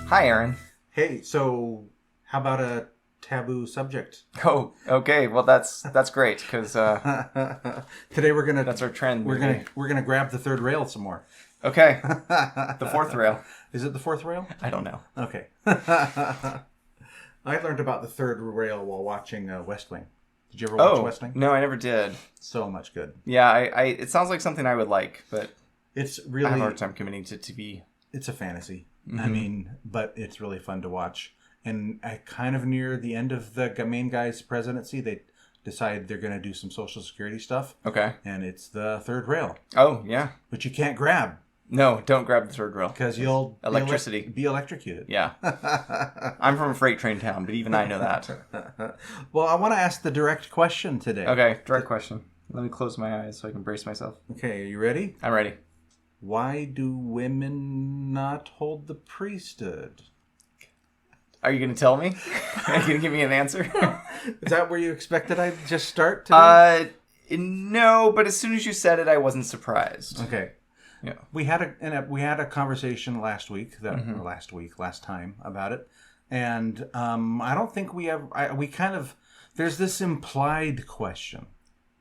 Hi, Aaron. Hey, so how about a taboo subject? Oh, okay. Well, that's great because Today we're gonna that's our trend. we're gonna grab the third rail some more. Okay. The fourth rail. Is it the fourth rail? I don't know. Okay. I learned about the third rail while watching West Wing. Did you ever watch West Wing? No, I never did. So much good. Yeah, I it sounds like something I would like, but it's really I have a hard time committing to TV. It's a fantasy. Mm-hmm. I mean, but it's really fun to watch. And kind of near the end of the main guy's presidency, they decide they're going to do some Social Security stuff. Okay. And it's the third rail. Oh, yeah. But you can't grab. No, don't grab the third rail. Because you'll electricity. Be electrocuted. Yeah. I'm from a freight train town, but even I know that. Well, I want to ask the direct question today. Okay, direct question. Let me close my eyes so I can brace myself. Okay, are you ready? I'm ready. Why do women not hold the priesthood? Are you going to tell me? Are you going to give me an answer? Is that where you expected I'd just start today? No, but as soon as you said it, I wasn't surprised. Okay. Yeah. We had a conversation last time about it, and I don't think we have. There's this implied question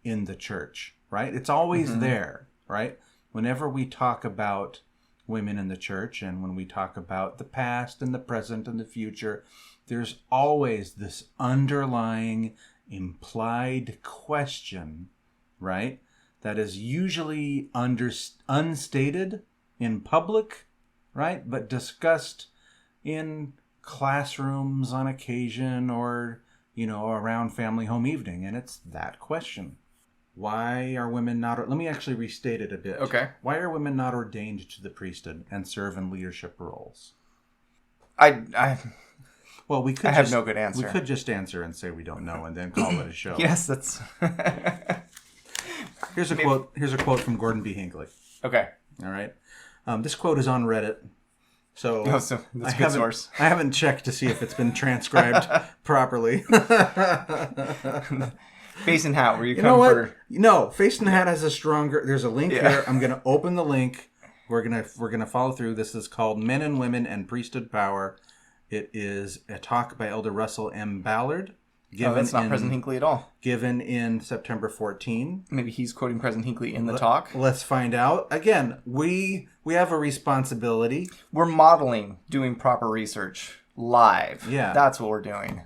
in the church, right? It's always there, right? Whenever we talk about women in the church and when we talk about the past and the present and the future, there's always this underlying implied question, right? That is usually unstated in public, right? But discussed in classrooms on occasion or, around family home evening. And it's that question. Why are women not... Let me actually restate it a bit. Okay. Why are women not ordained to the priesthood and serve in leadership roles? Well, we could. I have no good answer. We could just answer and say we don't know and then call it a show. Yes, that's... Here's a quote. Here's a quote from Gordon B. Hinckley. Okay. All right. This quote is on Reddit. So that's a good source. I haven't checked to see if it's been transcribed properly. Face and Hat, where you know what? No, Face and Hat has a stronger... There's a link here. I'm going to open the link. We're gonna follow through. This is called Men and Women and Priesthood Power. It is a talk by Elder Russell M. Ballard. That's not President Hinckley at all. Given in September 14. Maybe he's quoting President Hinckley in the talk. Let's find out. Again, we have a responsibility. We're modeling doing proper research live. Yeah. That's what we're doing.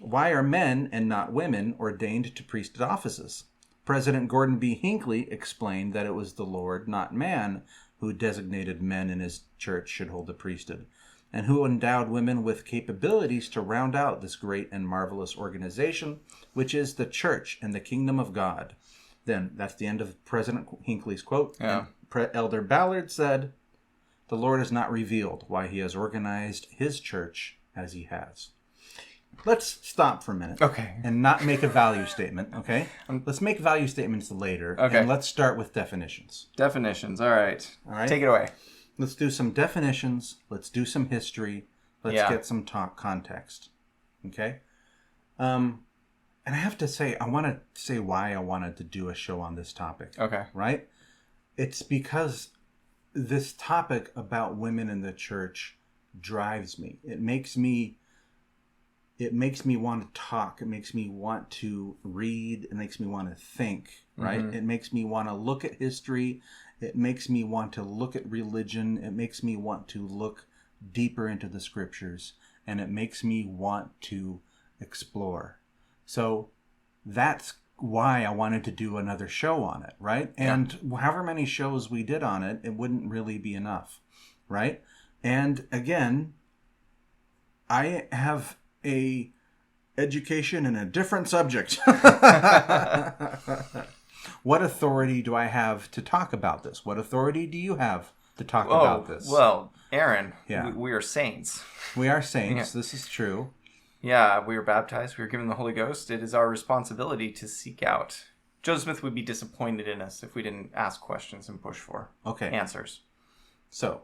Why are men and not women ordained to priesthood offices? President Gordon B. Hinckley explained that it was the Lord, not man, who designated men in his church should hold the priesthood, and who endowed women with capabilities to round out this great and marvelous organization, which is the church and the kingdom of God. Then, that's the end of President Hinckley's quote. Yeah. And Elder Ballard said, the Lord has not revealed why he has organized his church as he has. Let's stop for a minute. Okay. And not make a value statement, okay? Let's make value statements later. Okay. And let's start with definitions. Definitions, all right. All right. Take it away. Let's do some definitions. Let's do some history. Let's get some context. Okay? And I have to say, I want to say why I wanted to do a show on this topic. Okay. Right? It's because this topic about women in the church drives me. It makes me want to talk. It makes me want to read. It makes me want to think, right? Mm-hmm. It makes me want to look at history. It makes me want to look at religion. It makes me want to look deeper into the scriptures. And it makes me want to explore. So that's why I wanted to do another show on it, right? Yeah. And however many shows we did on it, it wouldn't really be enough, right? And again, I have a education in a different subject. What authority do I have to talk about this? What authority do you have to talk about this? Well, Aaron, yeah. we are saints. We are saints. Yeah. This is true. Yeah, we were baptized. We were given the Holy Ghost. It is our responsibility to seek out. Joseph Smith would be disappointed in us if we didn't ask questions and push for answers. So,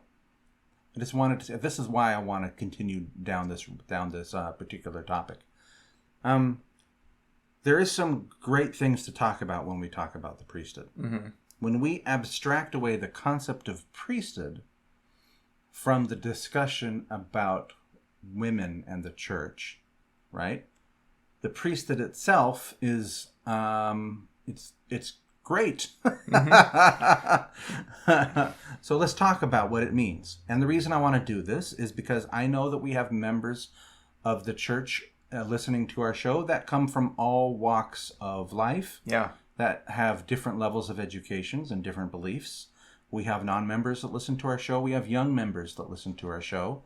I just wanted to say, this is why I want to continue down this particular topic. There is some great things to talk about when we talk about the priesthood. Mm-hmm. When we abstract away the concept of priesthood from the discussion about women and the church, right? The priesthood itself is it's great. So let's talk about what it means. And the reason I want to do this is because I know that we have members of the church listening to our show that come from all walks of life. Yeah. That have different levels of educations and different beliefs. We have non-members that listen to our show. We have young members that listen to our show.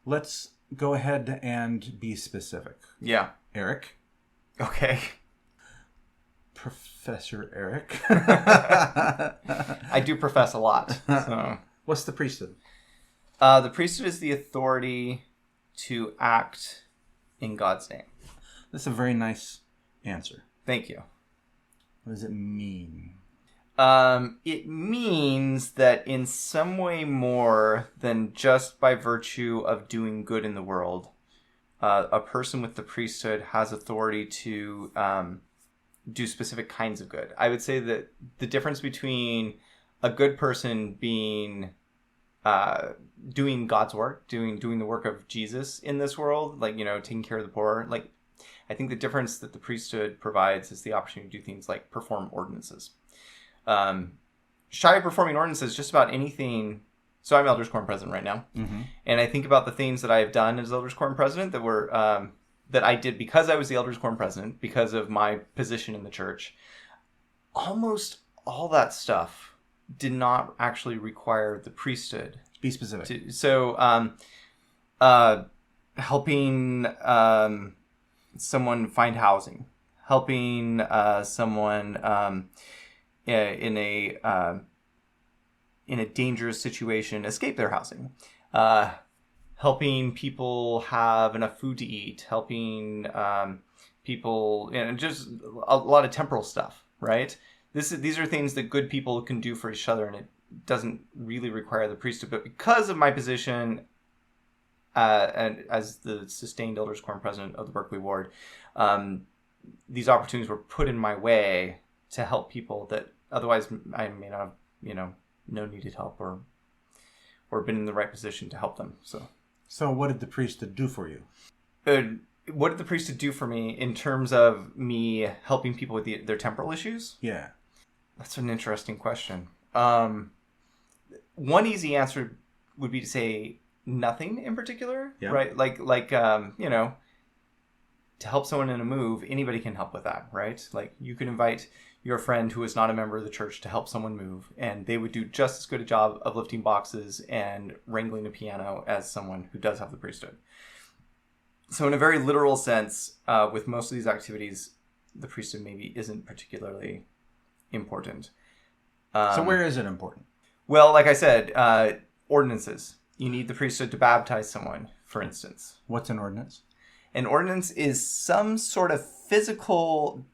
Let's go ahead and be specific. Yeah. Eric. Okay. Professor Eric. I do profess a lot. So. What's the priesthood? The priesthood is the authority to act in God's name. That's a very nice answer. Thank you. What does it mean? It means that in some way more than just by virtue of doing good in the world, a person with the priesthood has authority to do specific kinds of good. I would say that the difference between a good person being doing God's work, doing the work of Jesus in this world, like, taking care of the poor, like, I think the difference that the priesthood provides is the opportunity to do things like perform ordinances. Shy of performing ordinances, just about anything. So I'm Elders Quorum President right now. Mm-hmm. And I think about the things that I have done as Elders Quorum President that were, that I did because I was the Elders Quorum President, because of my position in the church. Almost all that stuff did not actually require the priesthood. Be specific. Helping someone find housing, helping someone in a dangerous situation escape their housing, helping people have enough food to eat, helping people, just a lot of temporal stuff, right? These are things that good people can do for each other, and it doesn't really require the priesthood. But because of my position and as the sustained Elders Quorum President of the Berkeley Ward, these opportunities were put in my way to help people that otherwise I may not have, no needed help or been in the right position to help them. So what did the priesthood do for you? What did the priesthood do for me in terms of me helping people with their temporal issues? Yeah. That's an interesting question. One easy answer would be to say nothing in particular, yeah. Right? Like to help someone in a move, anybody can help with that, right? Like you could invite your friend who is not a member of the church to help someone move, and they would do just as good a job of lifting boxes and wrangling a piano as someone who does have the priesthood. So in a very literal sense, with most of these activities, the priesthood maybe isn't particularly important. So where is it important? Well, like I said, ordinances. You need the priesthood to baptize someone, for instance. What's an ordinance? An ordinance is some sort of physical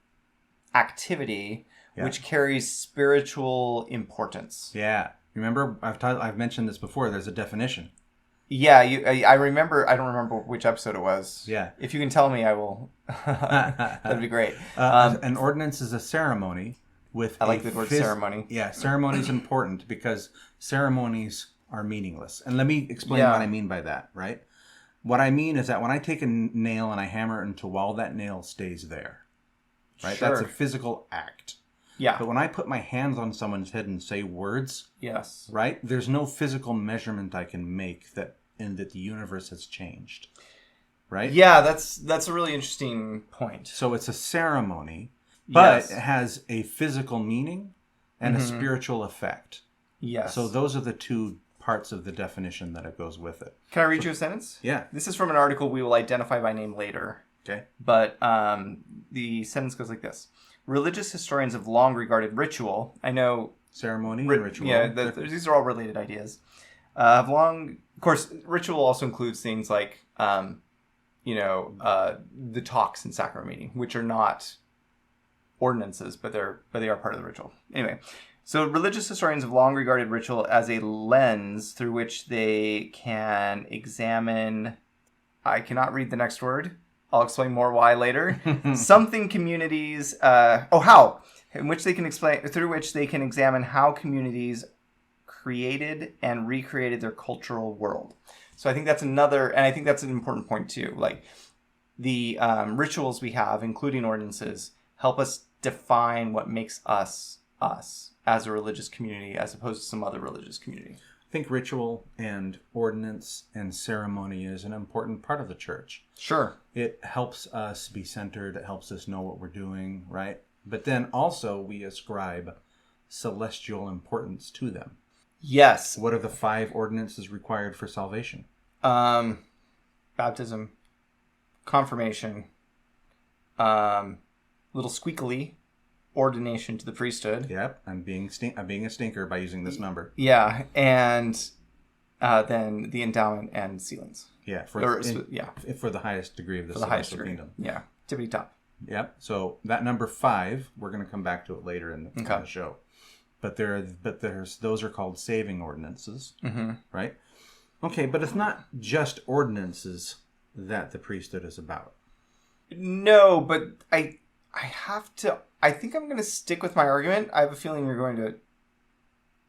activity which carries spiritual importance. Yeah. Remember, I've mentioned this before. There's a definition. Yeah, I remember. I don't remember which episode it was. Yeah. If you can tell me, I will. That'd be great. An ordinance is a ceremony with I like the word ceremony. Yeah, ceremony is important because ceremonies are meaningless. And let me explain what I mean by that, right? What I mean is that when I take a nail and I hammer it into a wall, that nail stays there. Right? Sure. That's a physical act. Yeah. But when I put my hands on someone's head and say words, yes. Right? There's no physical measurement I can make that the universe has changed. Right? Yeah, that's a really interesting point. So it's a ceremony, but it has a physical meaning and a spiritual effect. Yes. So those are the two parts of the definition that it goes with it. Can I read you a sentence? Yeah. This is from an article we will identify by name later. Okay. But the sentence goes like this. Religious historians have long regarded ritual. I know... Ceremony and ritual. Yeah, these are all related ideas. Have long... Of course, ritual also includes things like, the talks in sacrament meeting, which are not ordinances, but they are part of the ritual. Anyway, so religious historians have long regarded ritual as a lens through which they can examine... I cannot read the next word. I'll explain more why later. Something communities... how? Through which they can examine how communities created and recreated their cultural world. So I think that's another, and I think that's an important point too. Like the rituals we have, including ordinances, help us define what makes us us as a religious community as opposed to some other religious community. I think ritual and ordinance and ceremony is an important part of the church. Sure. It helps us be centered. It helps us know what we're doing, right? But then also we ascribe celestial importance to them. Yes. What are the 5 ordinances required for salvation? Baptism, confirmation, little squeakily, ordination to the priesthood. Yep, I'm being a stinker by using this number. Yeah, and then the endowment and sealings. Yeah, for the highest degree of the celestial kingdom. Yeah, tippity top. Yep. So that number 5, we're going to come back to it later in the show. But those are called saving ordinances, right? Okay, but it's not just ordinances that the priesthood is about. No, but I think I'm going to stick with my argument. I have a feeling you're going to.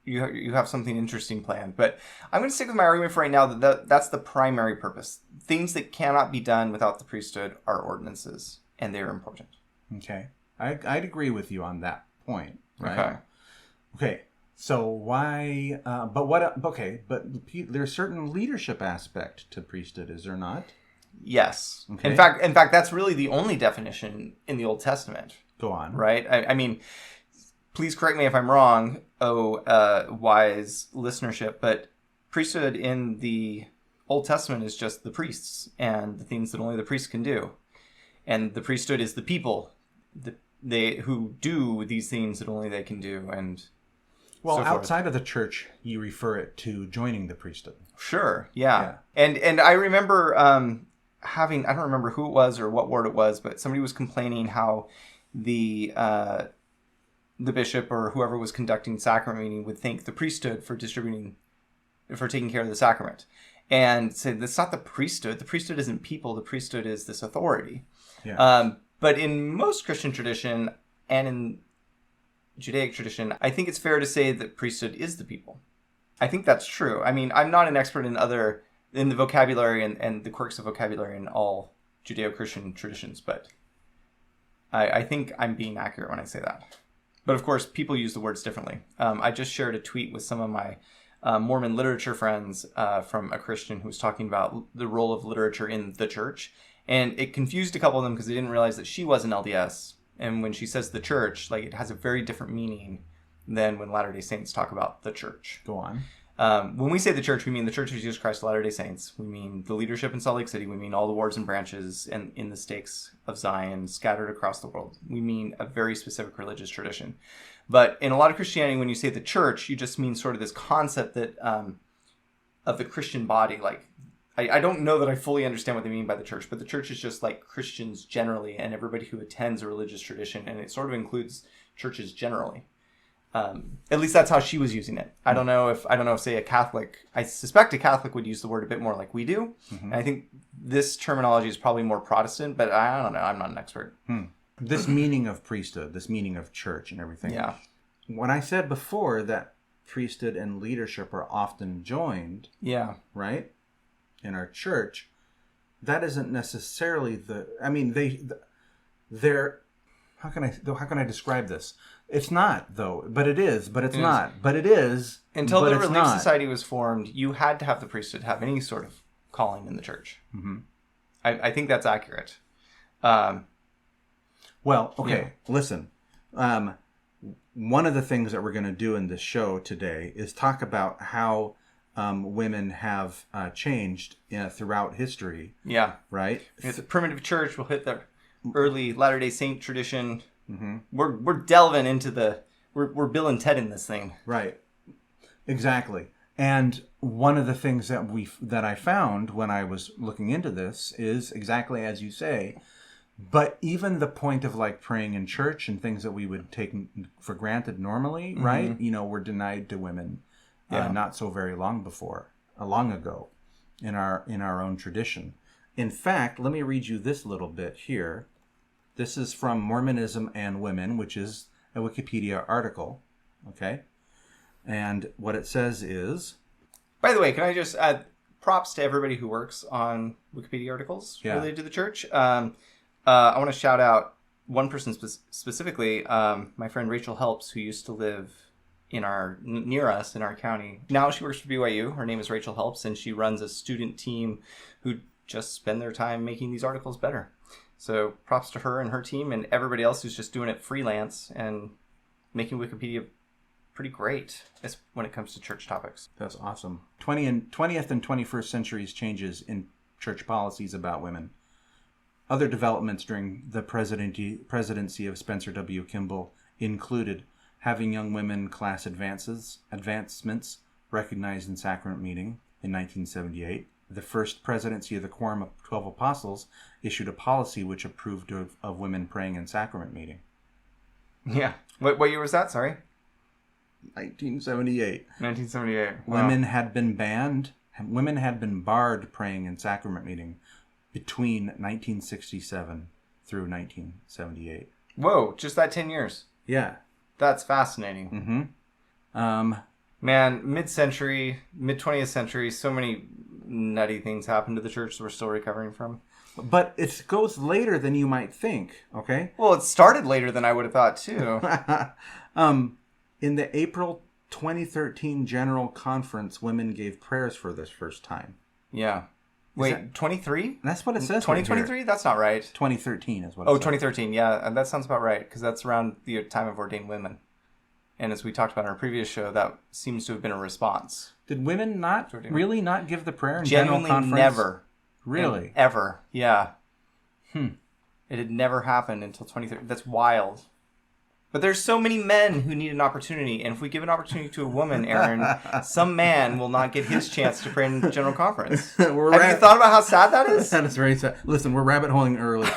You have something interesting planned, but I'm going to stick with my argument for right now that's the primary purpose. Things that cannot be done without the priesthood are ordinances, and they are important. Okay, I'd agree with you on that point. Right? Okay. So why? But there's certain leadership aspect to priesthood, is there not? Yes. Okay. In fact, that's really the only definition in the Old Testament. Go on. Right. I mean, please correct me if I'm wrong, wise listenership, but priesthood in the Old Testament is just the priests and the things that only the priests can do, and the priesthood is the people, who do these things that only they can do, and. Well, outside of the church, you refer it to joining the priesthood. Sure, yeah. And I remember I don't remember who it was or what ward it was, but somebody was complaining how the bishop or whoever was conducting sacrament meeting would thank the priesthood for taking care of the sacrament, and said that's not the priesthood. The priesthood isn't people. The priesthood is this authority. Yeah. But in most Christian tradition and in Judaic tradition, I think it's fair to say that priesthood is the people. I think that's true. I mean, I'm not an expert in the vocabulary and the quirks of vocabulary in all Judeo-Christian traditions, but I think I'm being accurate when I say that. But of course, people use the words differently. I just shared a tweet with some of my Mormon literature friends from a Christian who was talking about the role of literature in the church, and it confused a couple of them because they didn't realize that she was an LDS. And when she says the church, like, it has a very different meaning than when Latter-day Saints talk about the church. Go on. When we say the church, we mean the Church of Jesus Christ of Latter-day Saints. We mean the leadership in Salt Lake City. We mean all the wards and branches and in the stakes of Zion scattered across the world. We mean a very specific religious tradition. But in a lot of Christianity, when you say the church, you just mean sort of this concept that of the Christian body. Like, I don't know that I fully understand what they mean by the church, but the church is just like Christians generally and everybody who attends a religious tradition, and it sort of includes churches generally. At least that's how she was using it. I don't know if say a Catholic, I suspect a Catholic would use the word a bit more like we do. Mm-hmm. And I think this terminology is probably more Protestant, but I don't know. I'm not an expert. This meaning of priesthood, this meaning of church and everything. Yeah. When I said before that priesthood and leadership are often joined. Yeah. Right? In our church, that isn't necessarily they're how can I describe this? It's not, though, but it is, but it's not, but it is. Until the Relief Society was formed, you had to have the priesthood have any sort of calling in the church. Mm-hmm. I think that's accurate. Well, okay, listen. One of the things that we're going to do in this show today is talk about how women have changed throughout history. Yeah. Right? It's a primitive church. We'll hit the early Latter-day Saint tradition. Mm-hmm. We're delving into we're Bill and Ted in this thing. Right. Exactly. And one of the things that I found when I was looking into this is exactly as you say. But even the point of like praying in church and things that we would take for granted normally, mm-hmm. right? Were denied to women not so very long ago in our own tradition. In fact, let me read you this little bit here. This is from Mormonism and Women, which is a Wikipedia article. Okay. And what it says is... By the way, can I just add props to everybody who works on Wikipedia articles related to the church? I want to shout out one person specifically, my friend Rachel Helps, who used to live near us in our county. Now she works for BYU. Her name is Rachel Helps, and she runs a student team who just spend their time making these articles better. So props to her and her team and everybody else who's just doing it freelance and making Wikipedia pretty great when it comes to church topics. That's awesome. 20th and 21st centuries changes in church policies about women. Other developments during the presidency of Spencer W. Kimball included having young women class advancements recognized in sacrament meeting in 1978. The first presidency of the Quorum of 12 Apostles issued a policy which approved of women praying in sacrament meeting. Yeah. What year was that? Sorry? 1978. 1978. Wow. Women had been barred praying in sacrament meeting between 1967 through 1978. Whoa, just that 10 years. Yeah. That's fascinating. Mm-hmm. Man, mid-century, mid-20th century, so many nutty things happened to the church that we're still recovering from. But it goes later than you might think, okay? Well, it started later than I would have thought, too. In the April 2013 General Conference, women gave prayers for this first time. Yeah. Wait, 23? That's what it says. 2023? That's not right. 2013 is what it says. 2013. Yeah, that sounds about right, because that's around the time of ordained women. And as we talked about in our previous show, that seems to have been a response. Did women not give the prayer in General Conference? Genuinely never. Really? Ever. Yeah. It had never happened until 2013. That's wild. But there's so many men who need an opportunity, and if we give an opportunity to a woman, Aaron, some man will not get his chance to pray in General Conference. Have you thought about how sad that is? That is very sad. Listen, we're rabbit holing early.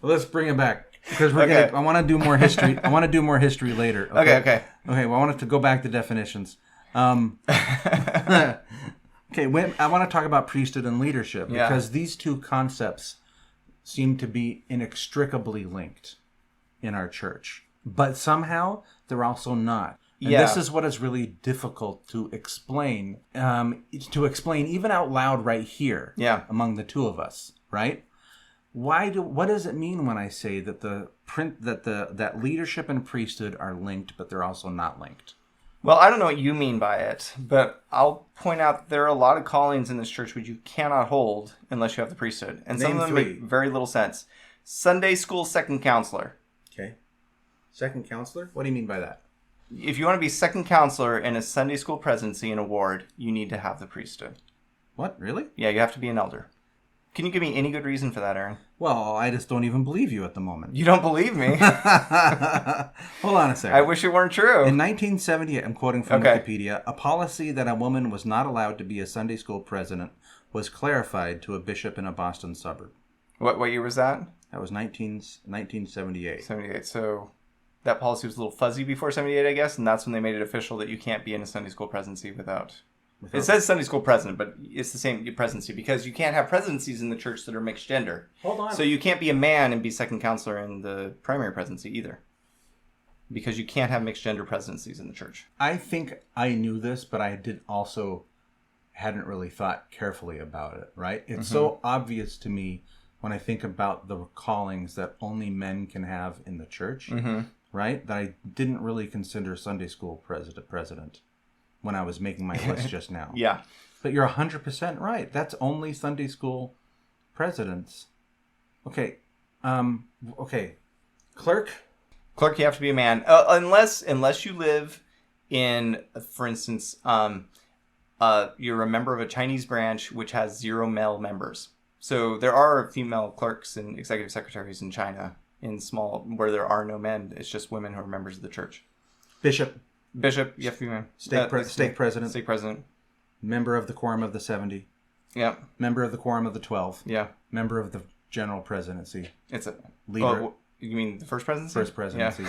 Let's bring it back because I want to do more history. I want to do more history later. Okay. Well, I want to go back to definitions. Okay, I want to talk about priesthood and leadership because these two concepts seem to be inextricably linked in our church, but somehow they're also not. And this is what is really difficult to explain. Even out loud right here, among the two of us, right? What does it mean when I say that that leadership and priesthood are linked, but they're also not linked? Well, I don't know what you mean by it, but I'll point out that there are a lot of callings in this church which you cannot hold unless you have the priesthood, and some of them make very little sense. Sunday school second counselor. Okay. Second counselor? What do you mean by that? If you want to be second counselor in a Sunday school presidency and award, you need to have the priesthood. What? Really? Yeah, you have to be an elder. Can you give me any good reason for that, Aaron? Well, I just don't even believe you at the moment. You don't believe me? Hold on a second. I wish it weren't true. In 1978, I'm quoting from Wikipedia, a policy that a woman was not allowed to be a Sunday school president was clarified to a bishop in a Boston suburb. What year was that? That was 1978. 78. So that policy was a little fuzzy before 78, I guess, and that's when they made it official that you can't be in a Sunday school presidency without... It says Sunday school president, but it's the same presidency because you can't have presidencies in the church that are mixed gender. Hold on. So you can't be a man and be second counselor in the primary presidency either. Because you can't have mixed gender presidencies in the church. I think I knew this, but I hadn't really thought carefully about it, right? It's so obvious to me when I think about the callings that only men can have in the church, right? That I didn't really consider Sunday school president when I was making my list just now. Yeah. But you're 100% right. That's only Sunday school presidents. Okay. Clerk? Clerk, you have to be a man. Unless you live in, for instance, you're a member of a Chinese branch which has 0 male members. So there are female clerks and executive secretaries in China in small, where there are no men. It's just women who are members of the church. Bishop, you have to be man. Stake president. Stake president. Member of the Quorum of the 70. Yeah. Member of the Quorum of the 12. Yeah. Member of the General Presidency. It's a leader. Oh, you mean the first presidency? First presidency.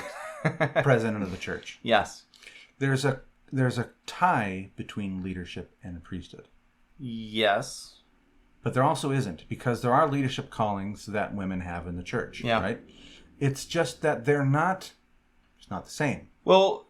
Yeah. President of the church. Yes. There's a tie between leadership and priesthood. Yes. But there also isn't, because there are leadership callings that women have in the church. Yeah. Right? It's just that it's not the same. Well,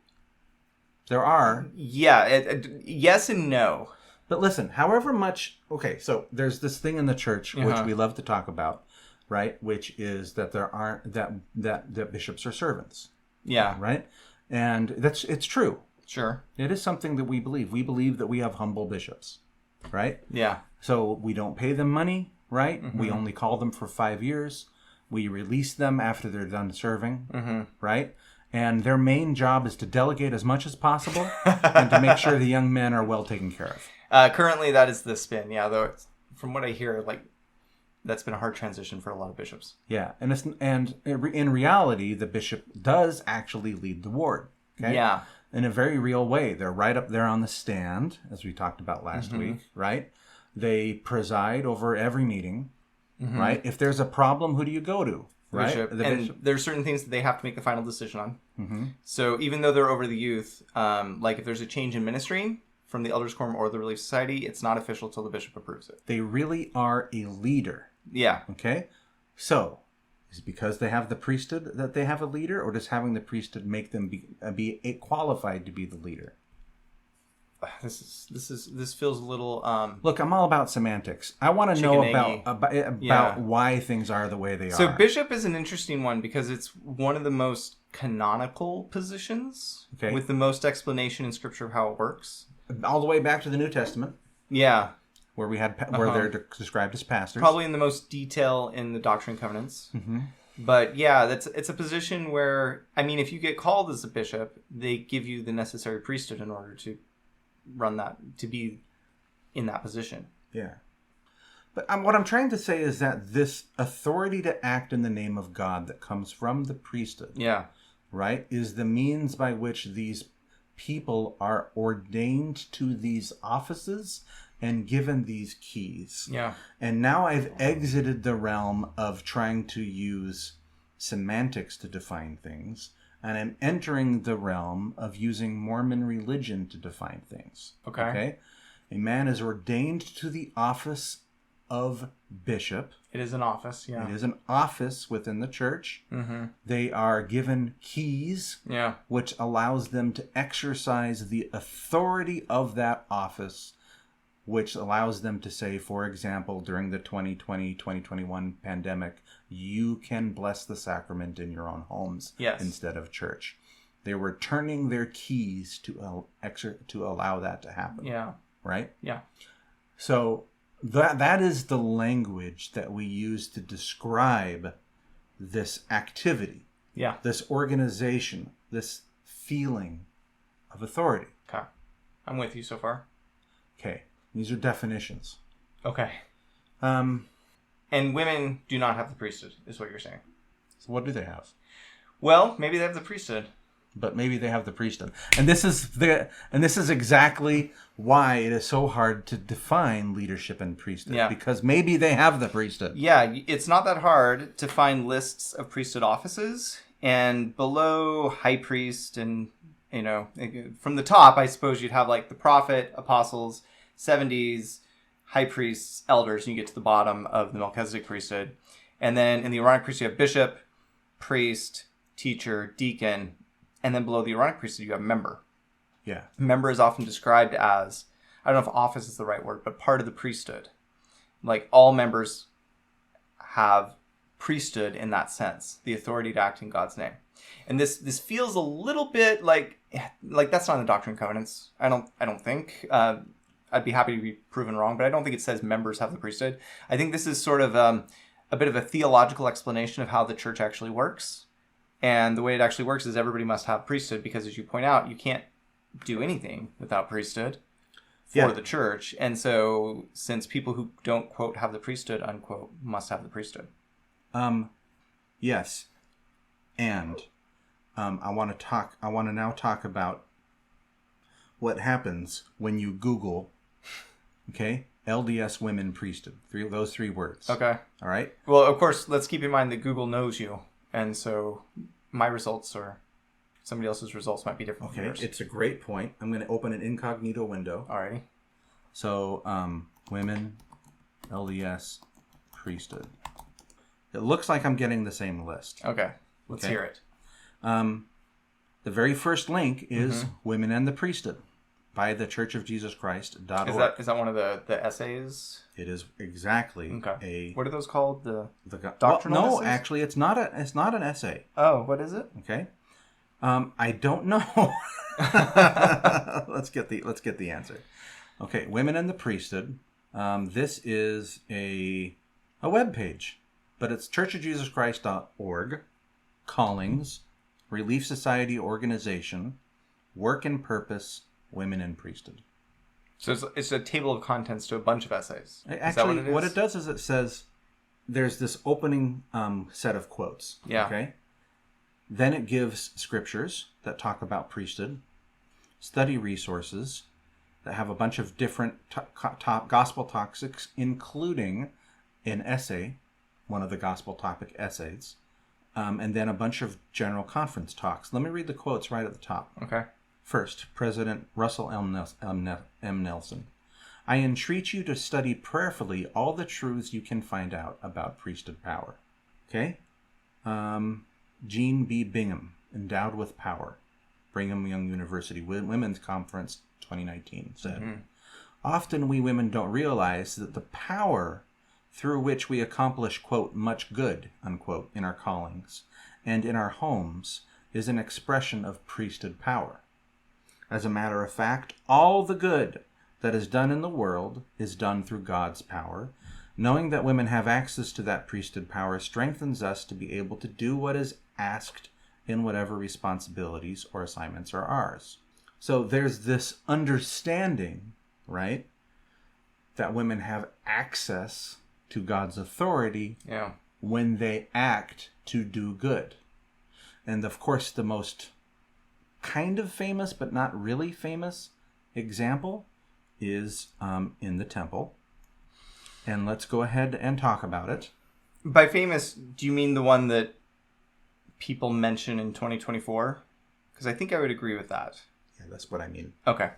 There are. Yeah, yes and no. But listen, however much... Okay, so there's this thing in the church, which we love to talk about, right? Which is that there aren't... That bishops are servants. Yeah. Right? And it's true. Sure. It is something that we believe. We believe that we have humble bishops. Right? Yeah. So we don't pay them money, right? Mm-hmm. We only call them for 5 years. We release them after they're done serving, right? And their main job is to delegate as much as possible and to make sure the young men are well taken care of. Currently, that is the spin. Yeah, though, from what I hear, like that's been a hard transition for a lot of bishops. Yeah, and in reality, the bishop does actually lead the ward. Okay? Yeah, in a very real way. They're right up there on the stand, as we talked about last week, right? They preside over every meeting, right? If there's a problem, who do you go to? Right? The bishop. There are certain things that they have to make the final decision on. So even though they're over the youth, like if there's a change in ministry from the Elders Quorum or the Relief Society, it's not official till the bishop approves it. They really are a leader. Yeah. Okay? So, is it because they have the priesthood that they have a leader, or does having the priesthood make them be qualified to be the leader? This feels a little Look, I'm all about semantics. I want to know about why things are the way they are. So bishop is an interesting one because it's one of the most canonical positions with the most explanation in scripture of how it works. All the way back to the New Testament. Yeah. Where we had where they're described as pastors. Probably in the most detail in the Doctrine and Covenants. But yeah, it's a position where, I mean, if you get called as a bishop, they give you the necessary priesthood in order to run that, to be in that position. Yeah. But what I'm trying to say is that this authority to act in the name of God that comes from the priesthood, right, is the means by which these people are ordained to these offices and given these keys. Yeah. And now I've exited the realm of trying to use semantics to define things, and I'm entering the realm of using Mormon religion to define things. Okay? A man is ordained to the office of bishop. It is an office, It is an office within the church. They are given keys, which allows them to exercise the authority of that office, which allows them to say, for example, during the 2020-2021 pandemic, you can bless the sacrament in your own homes instead of church. They were turning their keys to allow that to happen. Yeah. Right? Yeah. So that is the language that we use to describe this activity. Yeah. This organization, this feeling of authority. Okay. I'm with you so far. Okay. These are definitions. Okay. And women do not have the priesthood, is what you're saying. So what do they have? Well, maybe they have the priesthood. But maybe they have the priesthood. And this is exactly why it is so hard to define leadership and priesthood. Yeah. Because maybe they have the priesthood. Yeah, it's not that hard to find lists of priesthood offices. And below high priest and, from the top, I suppose you'd have like the prophet, apostles, 70s, high priests, elders, and you get to the bottom of the Melchizedek priesthood. And then in the Aaronic priesthood, you have bishop, priest, teacher, deacon, and then below the Aaronic priesthood, you have member. Yeah. Member is often described as, I don't know if office is the right word, but part of the priesthood. Like all members have priesthood in that sense, the authority to act in God's name. And this feels a little bit like that's not in the Doctrine and Covenants. I don't think. I'd be happy to be proven wrong, but I don't think it says members have the priesthood. I think this is sort of a bit of a theological explanation of how the church actually works. And the way it actually works is everybody must have priesthood because, as you point out, you can't do anything without priesthood for the church. And so since people who don't, quote, have the priesthood, unquote, must have the priesthood. Yes. And I want to now talk about what happens when you Google, LDS women priesthood. Those three words. Okay. All right. Well, of course, let's keep in mind that Google knows you. And so my results or somebody else's results might be different from yours. It's a great point. I'm going to open an incognito window. Alrighty. So, women, LDS, priesthood. It looks like I'm getting the same list. Okay. Let's hear it. The very first link is Women and the Priesthood by the churchofjesuschrist.org. Is that one of the essays? It is exactly a... What are those called? The doctrinal essays? No, actually, it's not an essay. Oh, what is it? Okay. I don't know. Let's get the answer. Okay, Women and the Priesthood. This is a web page, but it's churchofjesuschrist.org, Callings, Relief Society Organization, Work and Purpose, Women and Priesthood. So it's a table of contents to a bunch of essays. Actually, what it does is it says there's this opening set of quotes. Yeah. Okay. Then it gives scriptures that talk about priesthood, study resources that have a bunch of different gospel topics, including an essay, one of the gospel topic essays, and then a bunch of general conference talks. Let me read the quotes right at the top. Okay. First, President Russell M. Nelson. I entreat you to study prayerfully all the truths you can find out about priesthood power. Okay? Jean B. Bingham, Endowed with Power. Brigham Young University Women's Conference 2019 said, Often we women don't realize that the power through which we accomplish, quote, much good, unquote, in our callings and in our homes is an expression of priesthood power. As a matter of fact, all the good that is done in the world is done through God's power. Knowing that women have access to that priesthood power strengthens us to be able to do what is asked in whatever responsibilities or assignments are ours. So there's this understanding, right, that women have access to God's authority when they act to do good. And of course, the most kind of famous, but not really famous example is in the temple. And let's go ahead and talk about it. By famous, do you mean the one that people mention in 2024? Because I think I would agree with that. Yeah, that's what I mean. Okay.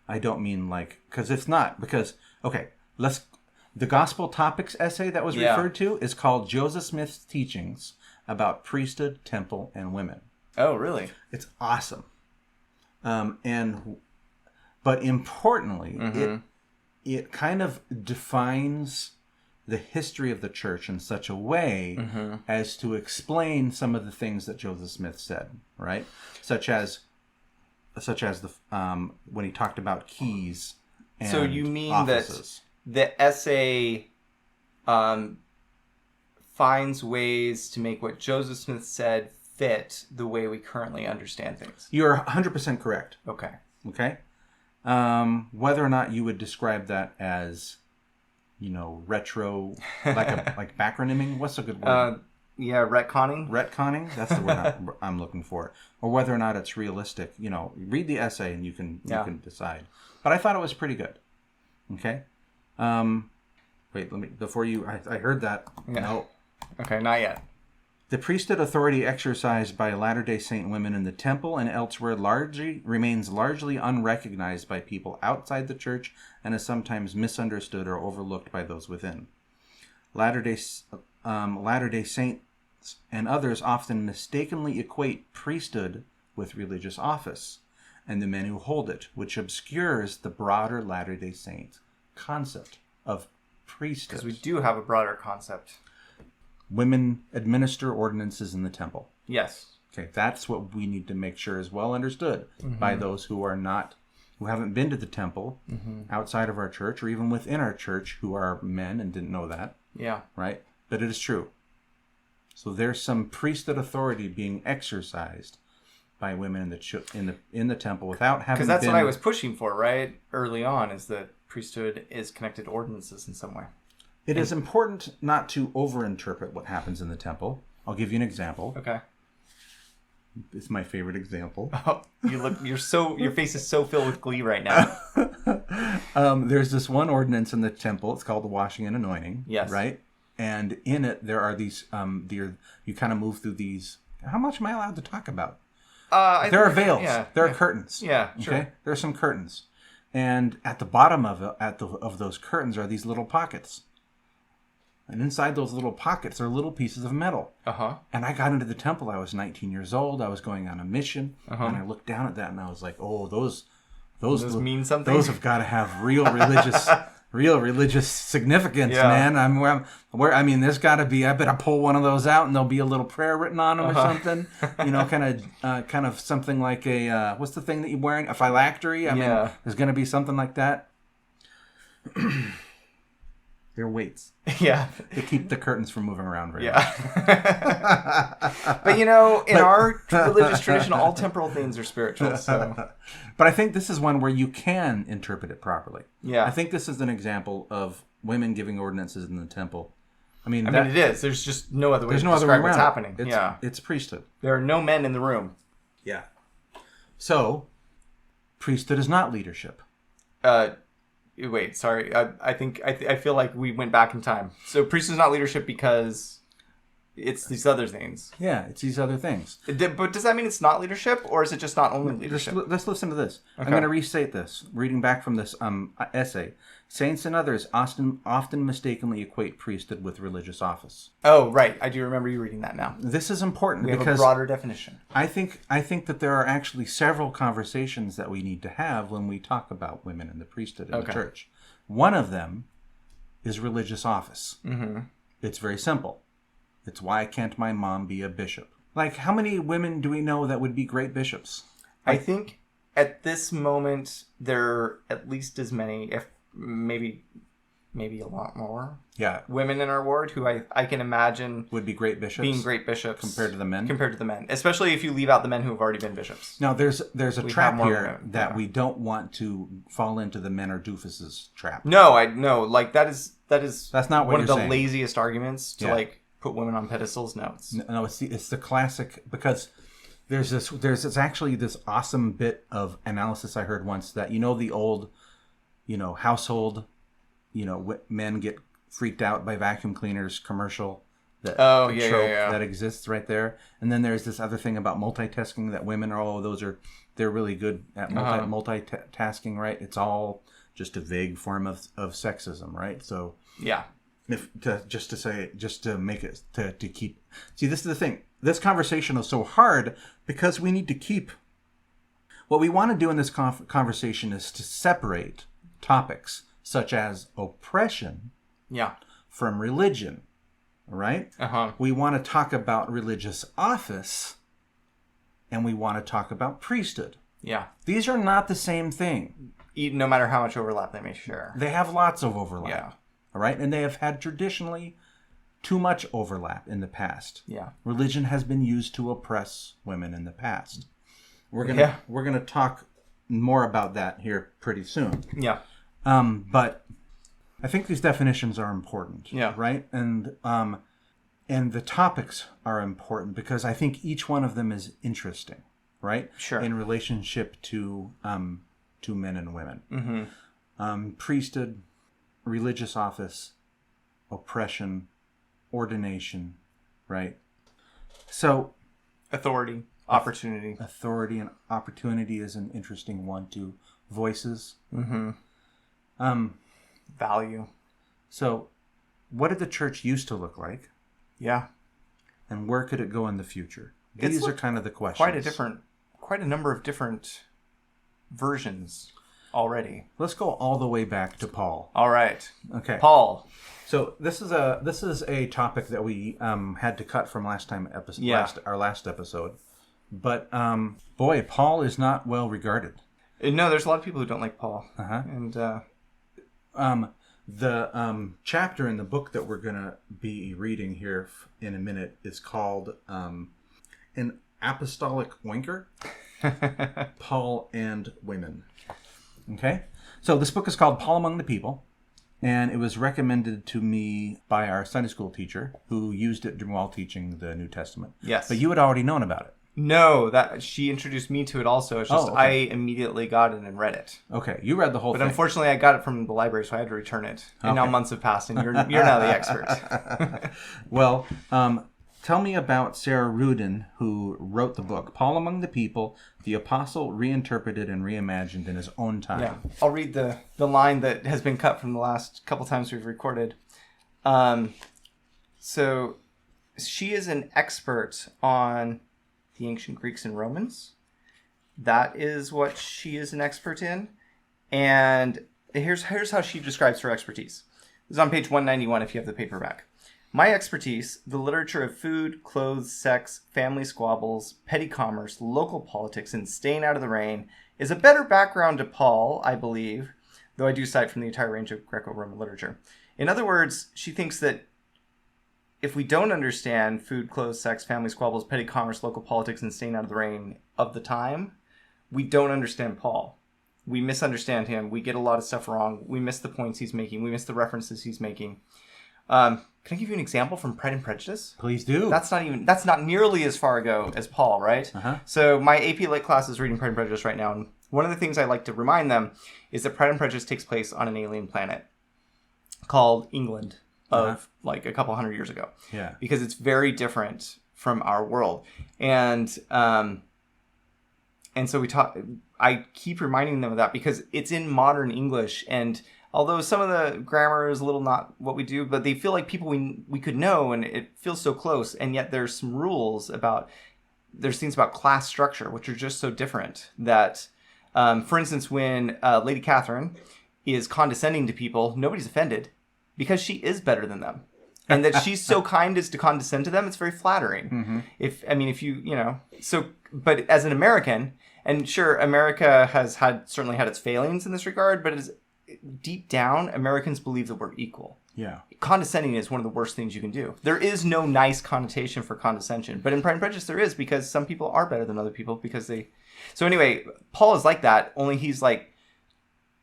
I don't mean because it's not, the gospel topics essay that was referred to is called Joseph Smith's Teachings about Priesthood, Temple, and Women. Oh, really? It's awesome. But importantly, it kind of defines the history of the church in such a way as to explain some of the things that Joseph Smith said, right? Such as the when he talked about keys and so you mean offices. That the essay finds ways to make what Joseph Smith said fit the way we currently understand things? You're 100% correct. Okay. Whether or not you would describe that as, retro, like bacronyming, what's a good word? Retconning. Retconning, that's the word I'm looking for. Or whether or not it's realistic, read the essay and you can decide. But I thought it was pretty good. Okay. Wait, I heard that. Yeah. No. Okay, not yet. The priesthood authority exercised by Latter-day Saint women in the temple and elsewhere remains largely unrecognized by people outside the church and is sometimes misunderstood or overlooked by those within. Latter-day Saints and others often mistakenly equate priesthood with religious office and the men who hold it, which obscures the broader Latter-day Saint concept of priesthood. Because we do have a broader concept. Women administer ordinances in the temple. Yes. Okay, that's what we need to make sure is well understood by those who haven't been to the temple outside of our church or even within our church who are men and didn't know that. Yeah. Right? But it is true. So there's some priesthood authority being exercised by women in the temple without having. Because that's what I was pushing for, right? Early on, is that priesthood is connected to ordinances in some way. It is important not to overinterpret what happens in the temple. I'll give you an example. Okay. It's my favorite example. Oh, your face is so filled with glee right now. There's this one ordinance in the temple. It's called the washing and anointing. Yes. Right? And in it, there are these, you kind of move through these. How much am I allowed to talk about? There are veils. Yeah, there are curtains. Yeah, sure. Okay? There are some curtains. And at the bottom of those curtains are these little pockets. And inside those little pockets are little pieces of metal. And I got into the temple. I was 19 years old. I was going on a mission. And I looked down at that and I was like, oh, those mean something? Those have got to have real religious significance, man. I mean, there's got to be. I better pull one of those out, and there'll be a little prayer written on them or something. Kind of something like a what's the thing that you're wearing? A phylactery. I mean, there's going to be something like that. They're weights. Yeah, they keep the curtains from moving around very much. But in our religious tradition, all temporal things are spiritual. So. But I think this is one where you can interpret it properly. Yeah, I think this is an example of women giving ordinances in the temple. I mean, it is. There's just no other way to describe what's happening. It's priesthood. There are no men in the room. Yeah. So, priesthood is not leadership. Wait, sorry. I feel like we went back in time. So priesthood is not leadership because it's these other things. Yeah, it's these other things. But does that mean it's not leadership, or is it just not only leadership? Let's listen to this. Okay. I'm going to restate this, reading back from this essay. Saints and others often mistakenly equate priesthood with religious office. Oh, right. I do remember you reading that now. This is important because we have a broader definition. I think that there are actually several conversations that we need to have when we talk about women in the priesthood in the church. One of them is religious office. Mm-hmm. It's very simple. It's why can't my mom be a bishop? Like, how many women do we know that would be great bishops? I think at this moment there are at least as many, if maybe a lot more. Yeah, women in our ward who I can imagine would be great bishops, being great bishops compared to the men, especially if you leave out the men who have already been bishops. Now there's a trap here that we don't want to fall into, the men are doofuses trap. No, like that's not what one of the saying. Laziest arguments to like put women on pedestals. No, it's the classic, because there's actually this awesome bit of analysis I heard once that the old household, men get freaked out by vacuum cleaners commercial that that exists right there. And then there's this other thing about multitasking that women are, they're really good at multitasking, right? It's all just a vague form of sexism, right? So yeah, to keep, see, this is the thing. This conversation is so hard because we need to keep, what we want to do in this conversation is to separate topics such as oppression from religion, right? We want to talk about religious office, and we want to talk about priesthood. Yeah. These are not the same thing. No matter how much overlap they may share. They have lots of overlap. Yeah. All right? And they have had traditionally too much overlap in the past. Yeah. Religion has been used to oppress women in the past. We're gonna talk more about that here pretty soon. Yeah. But I think these definitions are important. Yeah. Right? And the topics are important because I think each one of them is interesting, right? Sure. In relationship to men and women. Mm-hmm. Priesthood, religious office, oppression, ordination, right? So authority, opportunity. Authority and opportunity is an interesting one too. Voices. Mm-hmm. Value. So, what did the church used to look like? Yeah. And where could it go in the future? These are kind of the questions. Quite a number of different versions already. Let's go all the way back to Paul. All right. Okay. Paul. So this is a topic that we had to cut from our last episode. But boy, Paul is not well regarded. No, there's a lot of people who don't like Paul. Uh-huh. And the chapter in the book that we're going to be reading here in a minute is called An Apostolic Wanker, Paul and Women. Okay? So this book is called Paul Among the People, and it was recommended to me by our Sunday school teacher who used it while teaching the New Testament. Yes. But you had already known about it. No, that she introduced me to it also. It's just I immediately got it and read it. Okay, you read the whole thing. But unfortunately, I got it from the library, so I had to return it. And now months have passed, and you're now the expert. Well, tell me about Sarah Ruden, who wrote the book, Paul Among the People, the Apostle Reinterpreted and Reimagined in His Own Time. Yeah, I'll read the line that has been cut from the last couple times we've recorded. So she is an expert on the ancient Greeks and Romans. That is what she is an expert in. And here's how she describes her expertise. This is on page 191 if you have the paperback. My expertise, the literature of food, clothes, sex, family squabbles, petty commerce, local politics, and staying out of the rain, is a better background to Paul, I believe, though I do cite from the entire range of Greco-Roman literature. In other words, she thinks that if we don't understand food, clothes, sex, family squabbles, petty commerce, local politics, and staying out of the rain of the time, we don't understand Paul. We misunderstand him. We get a lot of stuff wrong. We miss the points he's making. We miss the references he's making. Can I give you an example from Pride and Prejudice? Please do. That's not nearly as far ago as Paul, right? Uh-huh. So my AP Lit class is reading Pride and Prejudice right now, and one of the things I like to remind them is that Pride and Prejudice takes place on an alien planet called England of like a couple hundred years ago. Yeah. Because it's very different from our world. And so I keep reminding them of that because it's in modern English, and although some of the grammar is a little not what we do, but they feel like people we could know, and it feels so close. And yet there's some rules there's things about class structure, which are just so different that, for instance, when Lady Catherine is condescending to people, nobody's offended because she is better than them. And that she's so kind as to condescend to them, it's very flattering. Mm-hmm. But as an American, and sure, America has certainly had its failings in this regard, but deep down, Americans believe that we're equal. Yeah. Condescending is one of the worst things you can do. There is no nice connotation for condescension, but in Pride and Prejudice there is, because some people are better than other people because they... So anyway, Paul is like that, only he's like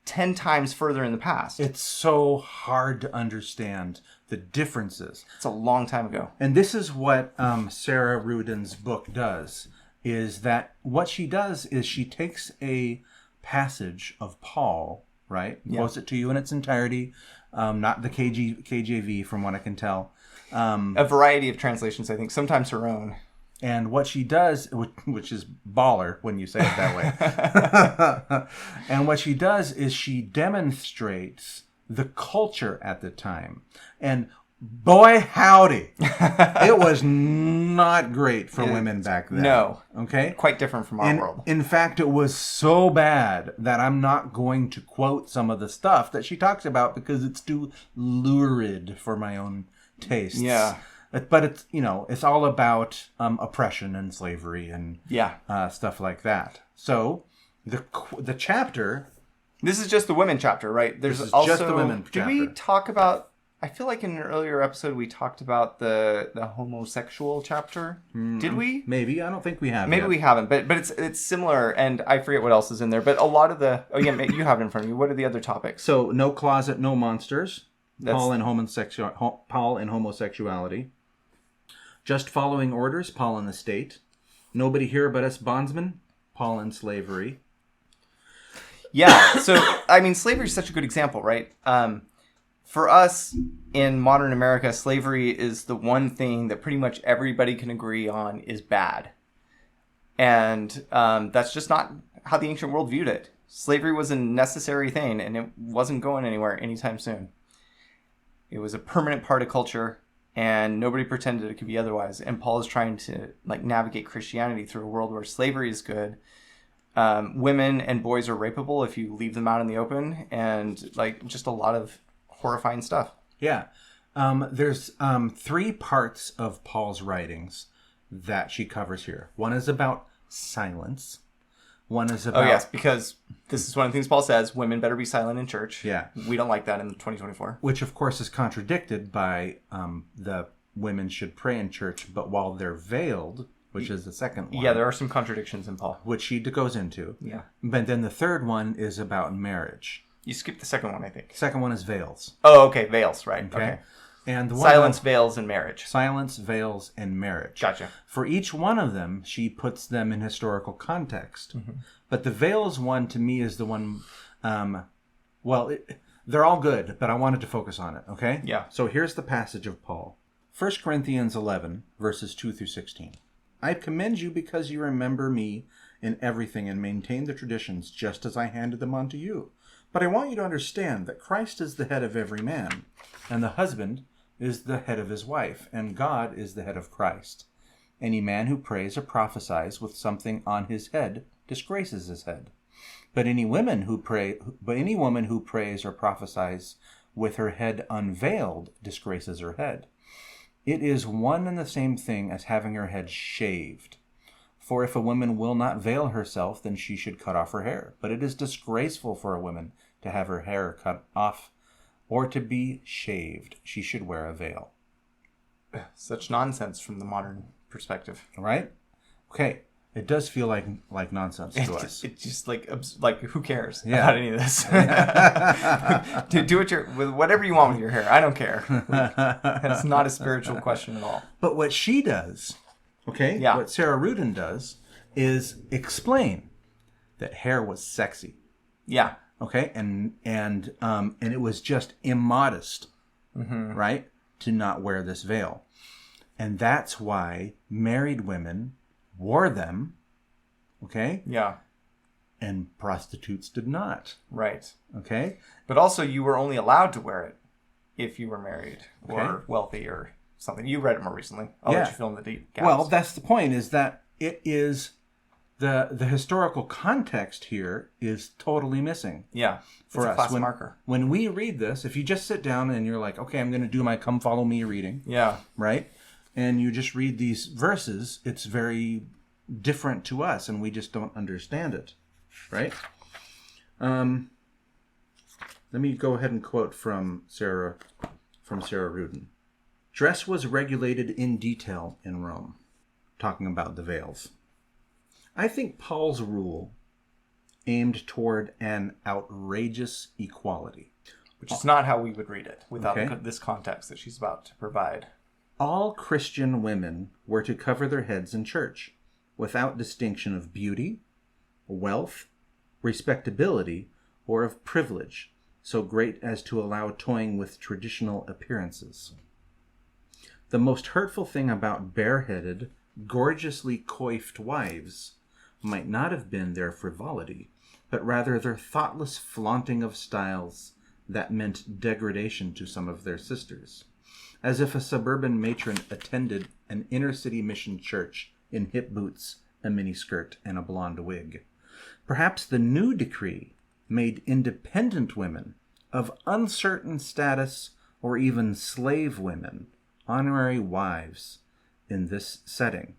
10 times further in the past. It's so hard to understand the differences. It's a long time ago. And this is what Sarah Ruden's book does, is that what she does is she takes a passage of Paul, right? Yeah. Quotes it to you in its entirety, not the KJV from what I can tell. A variety of translations, I think, sometimes her own. And what she does, which is Ballard when you say it that way, and what she does is she demonstrates the culture at the time. And boy, howdy, it was not great for women back then. No. Okay? Quite different from our world. In fact, it was so bad that I'm not going to quote some of the stuff that she talks about because it's too lurid for my own tastes. Yeah. But it's, it's all about oppression and slavery and stuff like that. So the chapter... This is just the women chapter, right? This is just the women chapter. Did we talk about... I feel like in an earlier episode we talked about the homosexual chapter. Did we? Maybe. I don't think we have. Maybe we haven't, but it's similar, and I forget what else is in there. But a lot of the... Oh, yeah, you have it in front of you. What are the other topics? So, no closet, no monsters. Paul and homosexuality. Just following orders, Paul and the state. Nobody here but us bondsmen, Paul and slavery. Yeah, so, I mean, slavery is such a good example, right? For us, in modern America, slavery is the one thing that pretty much everybody can agree on is bad. And that's just not how the ancient world viewed it. Slavery was a necessary thing, and it wasn't going anywhere anytime soon. It was a permanent part of culture, and nobody pretended it could be otherwise. And Paul is trying to navigate Christianity through a world where slavery is good. Women and boys are rapeable if you leave them out in the open, and just a lot of horrifying stuff. Yeah. There's 3 parts of Paul's writings that she covers here. One is about silence. One is about... Oh, yes, because this is one of the things Paul says, women better be silent in church. Yeah. We don't like that in 2024. Which, of course, is contradicted by the women should pray in church, but while they're veiled, which is the second one. Yeah, there are some contradictions in Paul. Which she goes into. Yeah. But then the third one is about marriage. You skipped the second one, I think. Second one is veils. Oh, okay, veils, right. Okay. And the silence, veils, and marriage. Silence, veils, and marriage. Gotcha. For each one of them, she puts them in historical context. Mm-hmm. But the veils one, to me, is the one... they're all good, but I wanted to focus on it, okay? Yeah. So here's the passage of Paul. 1 Corinthians 11, verses 2 through 16. I commend you because you remember me in everything and maintain the traditions just as I handed them on to you. But I want you to understand that Christ is the head of every man, and the husband is the head of his wife, and God is the head of Christ. Any man who prays or prophesies with something on his head disgraces his head. But any woman who prays or prophesies with her head unveiled disgraces her head. It is one and the same thing as having her head shaved. For if a woman will not veil herself, then she should cut off her hair. But it is disgraceful for a woman to have her hair cut off or to be shaved. She should wear a veil. Such nonsense from the modern perspective. Right? Okay. It does feel like nonsense to us. It's just like who cares about any of this? Do whatever you want with your hair. I don't care. It's not a spiritual question at all. But what she does, what Sarah Ruden does, is explain that hair was sexy. Yeah. Okay, and it was just immodest, right, to not wear this veil, and that's why married women wore them, okay? Yeah. And prostitutes did not. Right. Okay? But also you were only allowed to wear it if you were married or wealthy or something. You read it more recently. I'll let you fill in the deep gaps. Well, that's the point, is that it is the historical context here is totally missing. Yeah. For a us. class marker. When we read this, if you just sit down and you're like, okay, I'm going to do my come follow me reading. Yeah. Right? And you just read these verses, it's very different to us, and we just don't understand it, right? Let me go ahead and quote from Sarah Ruden. Dress was regulated in detail in Rome, talking about the veils. I think Paul's rule aimed toward an outrageous equality. Which is not how we would read it without this context that she's about to provide. All Christian women were to cover their heads in church, without distinction of beauty, wealth, respectability, or of privilege, so great as to allow toying with traditional appearances. The most hurtful thing about bareheaded, gorgeously coiffed wives might not have been their frivolity, but rather their thoughtless flaunting of styles that meant degradation to some of their sisters. As if a suburban matron attended an inner-city mission church in hip boots, a miniskirt, and a blonde wig. Perhaps the new decree made independent women of uncertain status or even slave women honorary wives in this setting.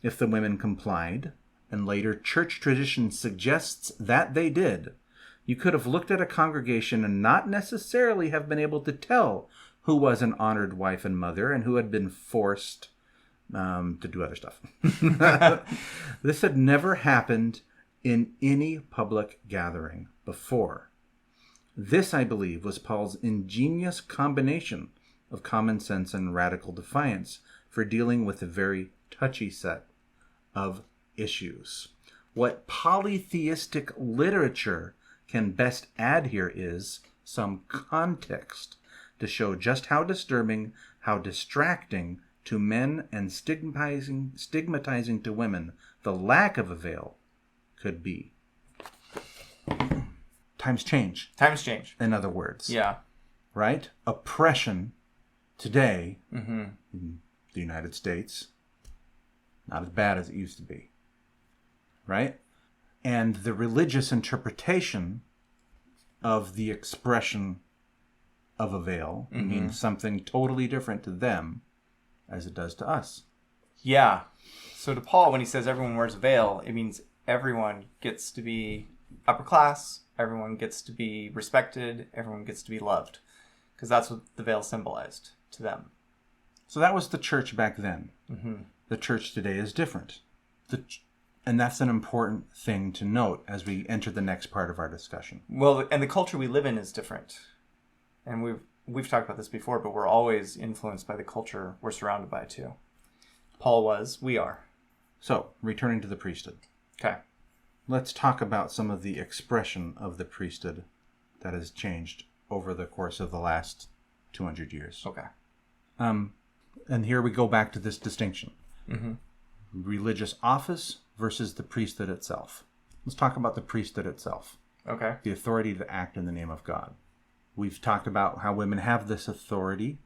If the women complied, and later church tradition suggests that they did, you could have looked at a congregation and not necessarily have been able to tell who was an honored wife and mother and who had been forced to do other stuff. This had never happened in any public gathering before. This, I believe, was Paul's ingenious combination of common sense and radical defiance for dealing with a very touchy set of issues. What polytheistic literature can best add here is some context to show just how disturbing, how distracting to men and stigmatizing to women the lack of a veil could be. Times change. Times change. In other words. Yeah. Right? Oppression today in the United States, not as bad as it used to be. Right? And the religious interpretation of the expression of a veil means something totally different to them as it does to us. Yeah. So to Paul, when he says everyone wears a veil, it means everyone gets to be upper class, everyone gets to be respected, everyone gets to be loved. Because that's what the veil symbolized to them. So that was the church back then. The church today is different. And that's an important thing to note as we enter the next part of our discussion. Well, and the culture we live in is different. And we've talked about this before, but we're always influenced by the culture we're surrounded by too. Paul was, we are. So, returning to the priesthood. Okay. Let's talk about some of the expression of the priesthood that has changed over the course of the last 200 years. Okay. And here we go back to this distinction. Religious office versus the priesthood itself. Let's talk about the priesthood itself. Okay. The authority to act in the name of God. We've talked about how women have this authority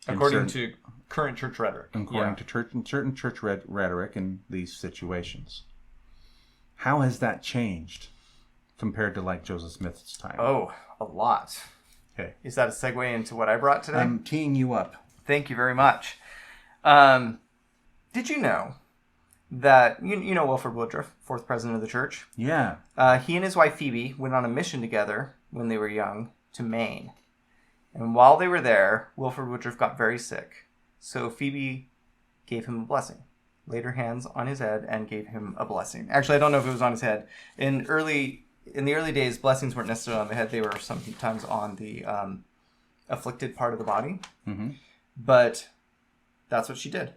According to current church rhetoric. According to certain church rhetoric in these situations. How has that changed compared to like Joseph Smith's time? Oh, a lot. Okay. Is that a segue into what I brought today? I'm teeing you up. Thank you very much. Did you know that, you know Wilford Woodruff, 4th president of the church? Yeah. He and his wife Phoebe went on a mission together when they were young to Maine. And while they were there, Wilford Woodruff got very sick. So Phoebe gave him a blessing, laid her hands on his head and gave him a blessing. Actually, I don't know if it was on his head. In the early days, blessings weren't necessarily on the head. They were sometimes on the afflicted part of the body. Mm-hmm. But that's what she did.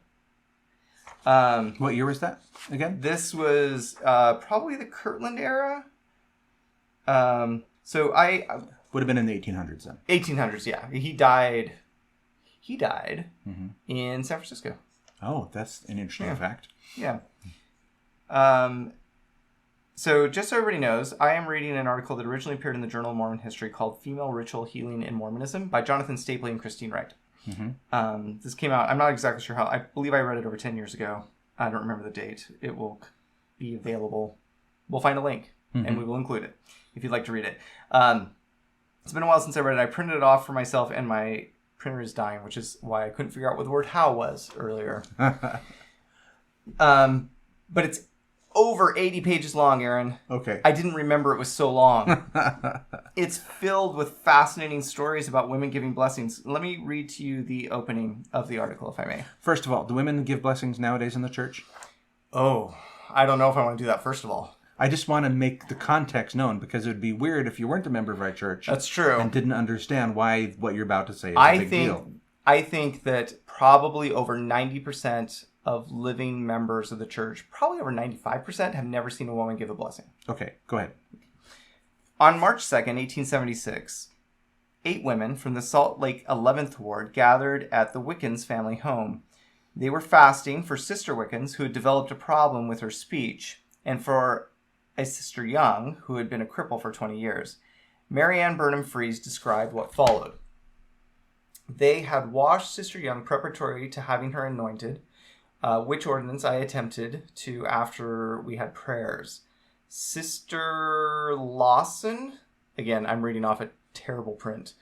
What year was that again? This was probably the Kirtland era. So I would have been in the 1800s then. 1800s, yeah. He died in San Francisco. Oh, that's an interesting fact. Yeah. So just so everybody knows, I am reading an article that originally appeared in the Journal of Mormon History called Female Ritual Healing in Mormonism by Jonathan Stapley and Kristine Wright. Mm-hmm. This came out, I'm not exactly sure how, I believe I read it over 10 years ago. I don't remember the date. It will be available. We'll find a link and we will include it if you'd like to read it. It's been a while since I read it. I printed it off for myself and my printer is dying, which is why I couldn't figure out what the word how was earlier. But it's over 80 pages long, Aaron. Okay. I didn't remember it was so long. It's filled with fascinating stories about women giving blessings. Let me read to you the opening of the article, if I may. First of all, do women give blessings nowadays in the church? Oh, I don't know if I want to do that, first of all. I just want to make the context known because it would be weird if you weren't a member of Wright Church. That's true. And didn't understand why what you're about to say is a big deal. I think that probably over 90% of living members of the church, probably over 95%, have never seen a woman give a blessing. Okay, go ahead. On March 2nd, 1876, 8 women from the Salt Lake 11th Ward gathered at the Wickens family home. They were fasting for Sister Wickens, who had developed a problem with her speech, and for a Sister Young, who had been a cripple for 20 years. Mary Ann Burnham Freeze described what followed. They had washed Sister Young preparatory to having her anointed, which ordinance I attempted to after we had prayers. Sister Lawson, again, I'm reading off a terrible print.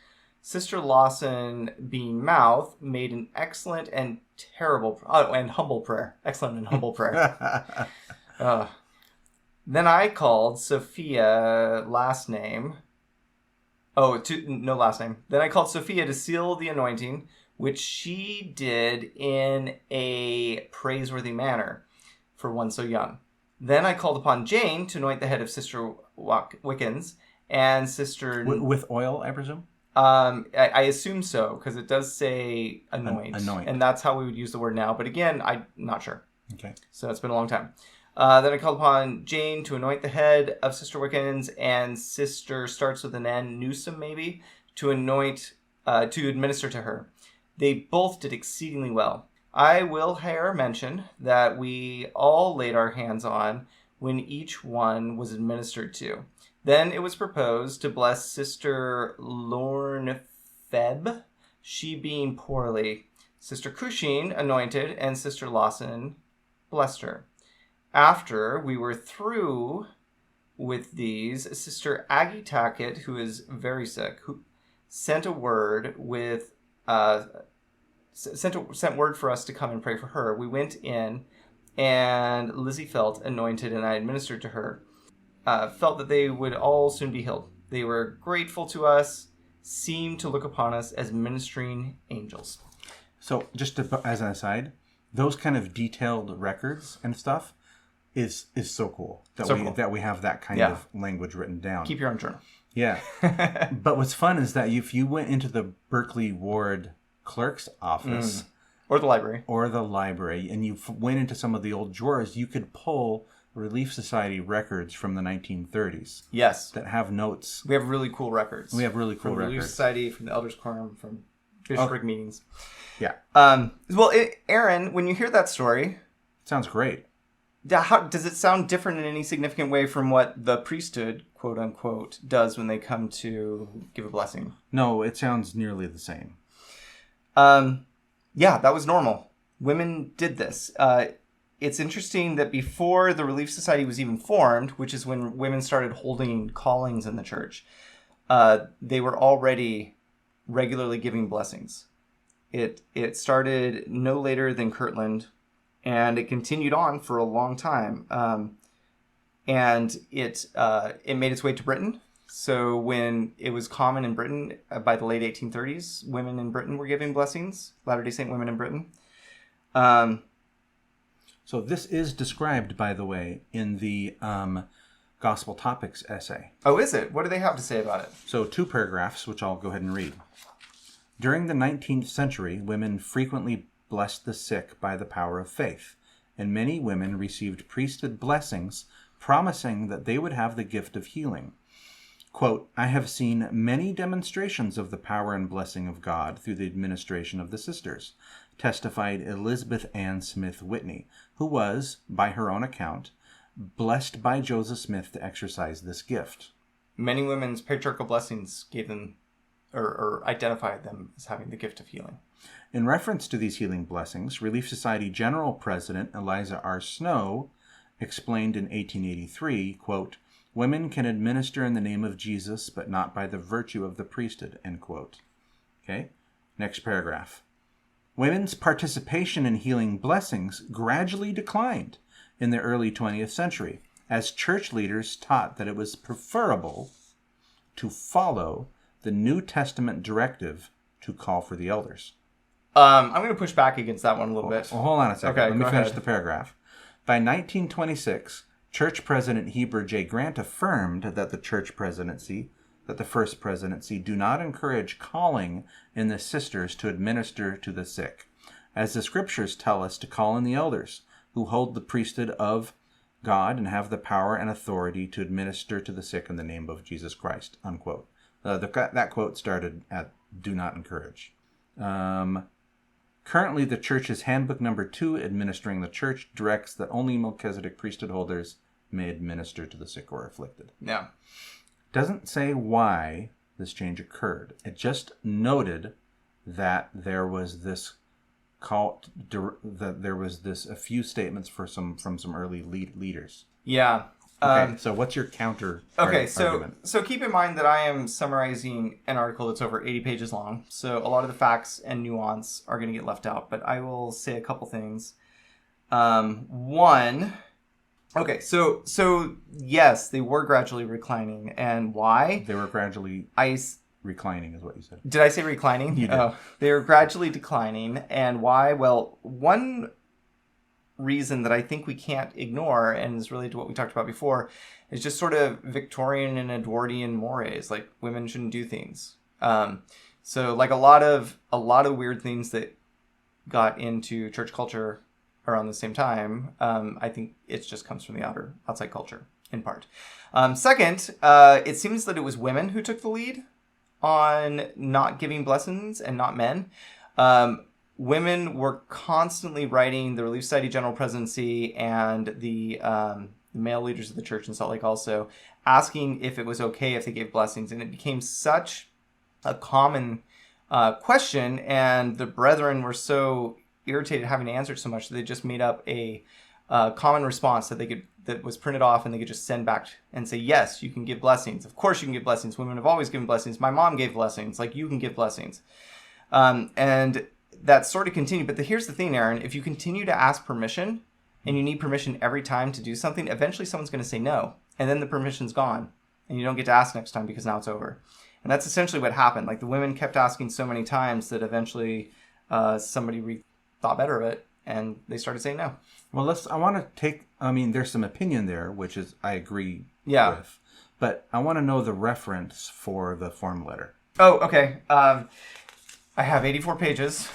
Sister Lawson, being mouth, made an excellent and and humble prayer. Excellent and humble prayer. Then I called Sophia, last name. No last name. Then I called Sophia to seal the anointing, which she did in a praiseworthy manner for one so young. Then I called upon Jane to anoint the head of Sister Wickens and Sister... With oil, I presume? I assume so, because it does say anoint. Anoint. And that's how we would use the word now. But again, I'm not sure. Okay. So it's been a long time. Then I called upon Jane to anoint the head of Sister Wickens and Sister, starts with an N, Newsom maybe, to administer to her. They both did exceedingly well. I will here mention that we all laid our hands on when each one was administered to. Then it was proposed to bless Sister Lorne Febb, she being poorly. Sister Cushing anointed, and Sister Lawson blessed her. After we were through with these, Sister Aggie Tackett, who is very sick, who sent word for us to come and pray for her. We went in, and Lizzie Felt anointed, and I administered to her. Felt that they would all soon be healed. They were grateful to us, seemed to look upon us as ministering angels. So, just as an aside, those kind of detailed records and stuff is so cool that we have that kind of language written down. Keep your own journal. Yeah. But what's fun is that if you went into the Berkeley Ward clerk's office or the library and you went into some of the old drawers, you could pull Relief Society records from the 1930s. Yes. That have notes. We have really cool records. From the Relief Society, from the Elders Quorum, from bishopric meetings. Yeah. Aaron, when you hear that story... Sounds great. Does it sound different in any significant way from what the priesthood, quote unquote, does when they come to give a blessing? No, it sounds nearly the same. Yeah, that was normal. Women did this. It's interesting that before the Relief Society was even formed, which is when women started holding callings in the church, they were already regularly giving blessings. It started no later than Kirtland, and it continued on for a long time. And it made its way to Britain. So when it was common in Britain, by the late 1830s, women in Britain were giving blessings, Latter-day Saint women in Britain. So this is described, by the way, in the Gospel Topics essay. Oh, is it? What do they have to say about it? So 2 paragraphs, which I'll go ahead and read. During the 19th century, women frequently blessed the sick by the power of faith, and many women received priesthood blessings promising that they would have the gift of healing. Quote, I have seen many demonstrations of the power and blessing of God through the administration of the sisters, testified Elizabeth Ann Smith Whitney, who was, by her own account, blessed by Joseph Smith to exercise this gift. Many women's patriarchal blessings gave them, or identified them as having the gift of healing. In reference to these healing blessings, Relief Society General President Eliza R. Snow explained in 1883, quote, women can administer in the name of Jesus, but not by the virtue of the priesthood, end quote. Okay, next paragraph. Women's participation in healing blessings gradually declined in the early 20th century, as church leaders taught that it was preferable to follow the New Testament directive to call for the elders. I'm going to push back against that one a little bit. Well, hold on a second. Okay, Let me finish ahead. the paragraph. By 1926, Church President Heber J. Grant affirmed that the first presidency do not encourage calling in the sisters to administer to the sick, as the scriptures tell us to call in the elders, who hold the priesthood of God and have the power and authority to administer to the sick in the name of Jesus Christ, unquote. That quote started at do not encourage. Currently, the church's handbook number 2, administering the church, directs that only Melchizedek priesthood holders may administer to the sick or afflicted. Yeah. Doesn't say why this change occurred. It just noted that there was this a few statements from some early leaders. Yeah. Okay, so what's your counter argument? So keep in mind that I am summarizing an article that's over 80 pages long. So a lot of the facts and nuance are going to get left out, but I will say a couple things. One, okay, so yes, they were gradually reclining, and why? They were gradually reclining is what you said. Did I say reclining? You did. Oh, they were gradually declining, and why? Well, one reason that I think we can't ignore, and is related to what we talked about before, is just sort of Victorian and Edwardian mores, like women shouldn't do things. So like a lot of weird things that got into church culture around the same time, I think it just comes from the outside culture in part. Second, it seems that it was women who took the lead on not giving blessings and not men. Women were constantly writing the Relief Society General Presidency and the male leaders of the church in Salt Lake also, asking if it was okay if they gave blessings. And it became such a common question, and the brethren were so irritated having to answer it so much that they just made up a common response that was printed off, and they could just send back and say, yes, you can give blessings. Of course you can give blessings. Women have always given blessings. My mom gave blessings. Like, you can give blessings. And that sort of continued. But here's the thing, Aaron. If you continue to ask permission, and you need permission every time to do something, eventually someone's going to say no. And then the permission's gone. And you don't get to ask next time because now it's over. And that's essentially what happened. Like, the women kept asking so many times that eventually somebody thought better of it, and they started saying no. Well, there's some opinion there, which is, I agree with. But I want to know the reference for the form letter. Oh, okay. I have 84 pages,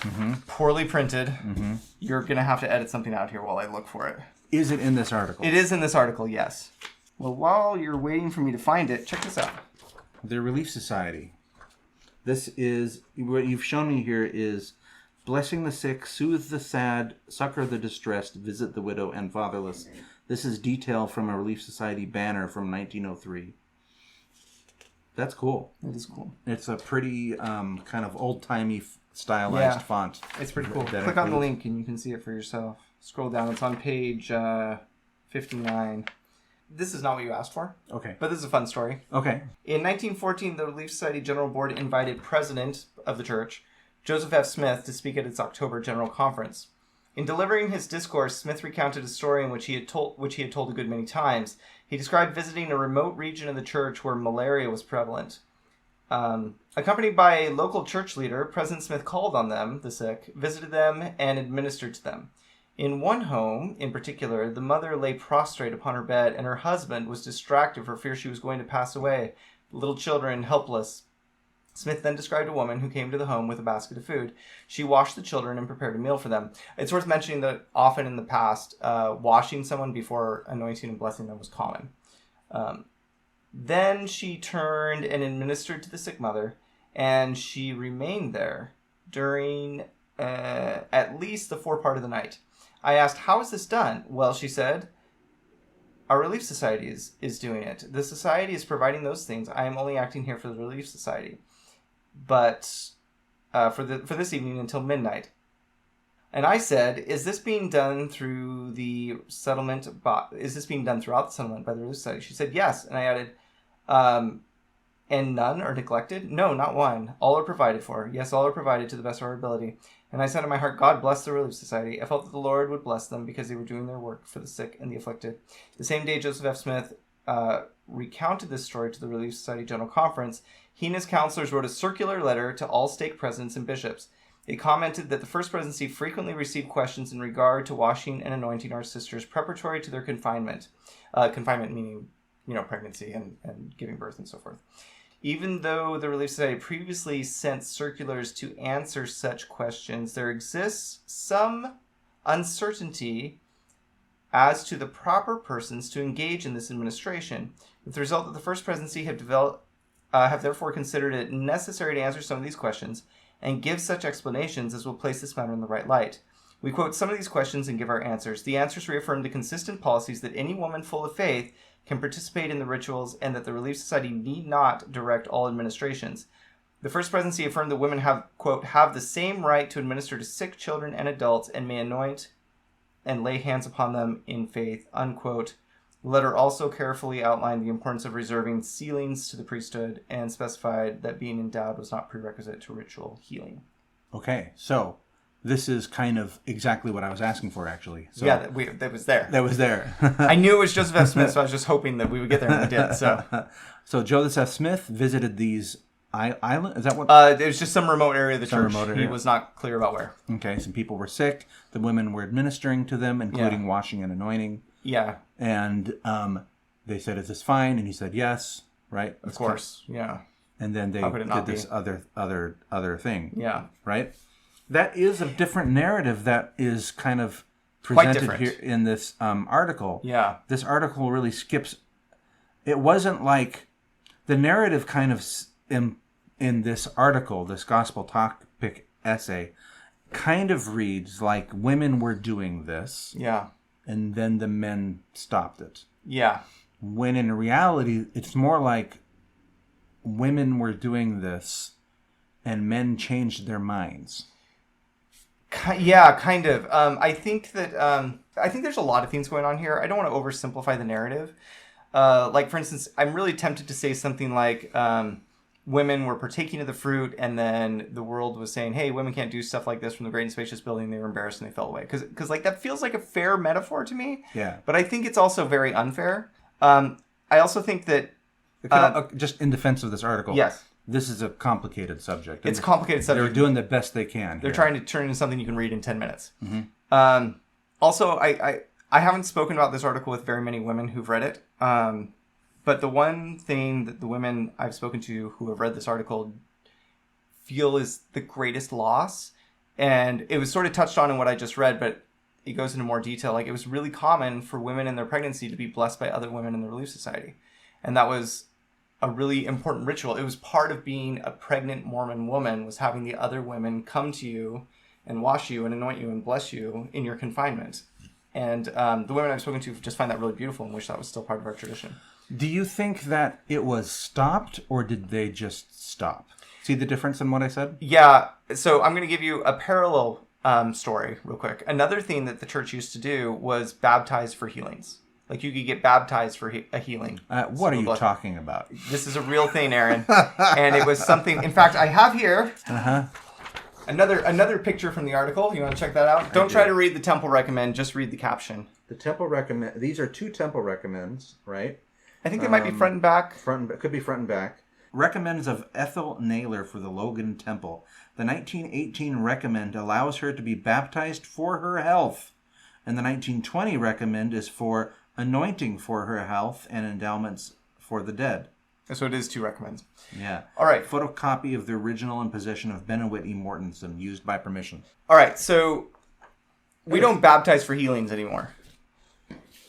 poorly printed. Mm-hmm. You're going to have to edit something out here while I look for it. Is it in this article? It is in this article, yes. Well, while you're waiting for me to find it, check this out. The Relief Society. This is, what you've shown me here is blessing the sick, soothe the sad, succor the distressed, visit the widow and fatherless. This is detail from a Relief Society banner from 1903. That's cool. It is cool. It's a pretty kind of old-timey stylized font. It's pretty cool. Click on the link and you can see it for yourself. Scroll down. It's on page 59. This is not what you asked for. Okay. But this is a fun story. Okay. In 1914, the Relief Society General Board invited President of the Church, Joseph F. Smith, to speak at its October General Conference. In delivering his discourse, Smith recounted a story in which he had told a good many times. He described visiting a remote region of the church where malaria was prevalent. Accompanied by a local church leader, President Smith called on them, the sick, visited them, and administered to them. In one home, in particular, the mother lay prostrate upon her bed, and her husband was distracted for fear she was going to pass away, the little children helpless. Smith then described a woman who came to the home with a basket of food. She washed the children and prepared a meal for them. It's worth mentioning that often in the past, washing someone before anointing and blessing them was common. Then she turned and administered to the sick mother, and she remained there during at least the forepart of the night. I asked, "How is this done?" "Well," she said, "our Relief Society is doing it. The society is providing those things. I am only acting here for the Relief Society. But for this evening until midnight." And I said, "Is this being done through the settlement? Is this being done throughout the settlement by the Relief Society?" She said, "Yes." And I added, "And none are neglected?" "No, not one. All are provided for. Yes, all are provided to the best of our ability." And I said in my heart, "God bless the Relief Society." I felt that the Lord would bless them because they were doing their work for the sick and the afflicted. The same day, Joseph F. Smith recounted this story to the Relief Society General Conference. He and his counselors wrote a circular letter to all stake presidents and bishops. They commented that the First Presidency frequently received questions in regard to washing and anointing our sisters preparatory to their confinement. Confinement meaning, pregnancy and giving birth and so forth. Even though the Relief Society previously sent circulars to answer such questions, there exists some uncertainty as to the proper persons to engage in this administration, with the result that the First Presidency have therefore considered it necessary to answer some of these questions and give such explanations as will place this matter in the right light. We quote some of these questions and give our answers. The answers reaffirm the consistent policies that any woman full of faith can participate in the rituals and that the Relief Society need not direct all administrations. The First Presidency affirmed that women have, quote, have the same right to administer to sick children and adults and may anoint and lay hands upon them in faith, unquote. The letter also carefully outlined the importance of reserving sealings to the priesthood and specified that being endowed was not prerequisite to ritual healing. Okay, so this is kind of exactly what I was asking for, actually. So, yeah, that was there. That was there. I knew it was Joseph F. Smith, so I was just hoping that we would get there, and we did. So Joseph F. Smith visited these islands? Is that what? It was just some remote area of the church. He was not clear about where. Okay, some people were sick. The women were administering to them, including washing and anointing. Yeah. And they said, "Is this fine?" And he said, "Yes." Right? Of course. Yeah. And then they did this other thing. Yeah. Right? That is a different narrative that is kind of presented here in this article. Yeah. This article really skips. It wasn't like the narrative kind of in this article, this gospel topic essay, kind of reads like women were doing this. Yeah. And then the men stopped it. Yeah. When in reality, it's more like women were doing this and men changed their minds. Yeah, kind of. I think there's a lot of things going on here. I don't want to oversimplify the narrative. Like, for instance, I'm really tempted to say something like women were partaking of the fruit, and then the world was saying, "Hey, women can't do stuff like this from the great and spacious building." They were embarrassed and they fell away. Because like that feels like a fair metaphor to me. Yeah. But I think it's also very unfair. I also think that just in defense of this article. Yes. This is a complicated subject. It's a complicated subject. They're doing the best they can. They're trying to turn into something you can read in 10 minutes. Mm-hmm. Also, I haven't spoken about this article with very many women who've read it. But the one thing that the women I've spoken to who have read this article feel is the greatest loss, and it was sort of touched on in what I just read, but it goes into more detail. Like, it was really common for women in their pregnancy to be blessed by other women in the Relief Society. And that was a really important ritual. It was part of being a pregnant Mormon woman, was having the other women come to you and wash you and anoint you and bless you in your confinement. And the women I've spoken to just find that really beautiful and wish that was still part of our tradition. Do you think that it was stopped, or did they just stop? See the difference in what I said? Yeah. So I'm going to give you a parallel story real quick. Another thing that the church used to do was baptize for healings. Like you could get baptized for a healing. What are you talking about? This is a real thing, Aaron. And it was something... In fact, I have here another picture from the article. You want to check that out? Don't try to read the temple recommend. Just read the caption. The temple recommend... These are 2 temple recommends, right? I think they might be front and back. Could be front and back. Recommends of Ethel Naylor for the Logan Temple. The 1918 recommend allows her to be baptized for her health. And the 1920 recommend is for anointing for her health and endowments for the dead. So it is 2 recommends. Yeah. All right. Photocopy of the original in possession of Benedict E. Mortensen, used by permission. All right. So we don't baptize for healings anymore.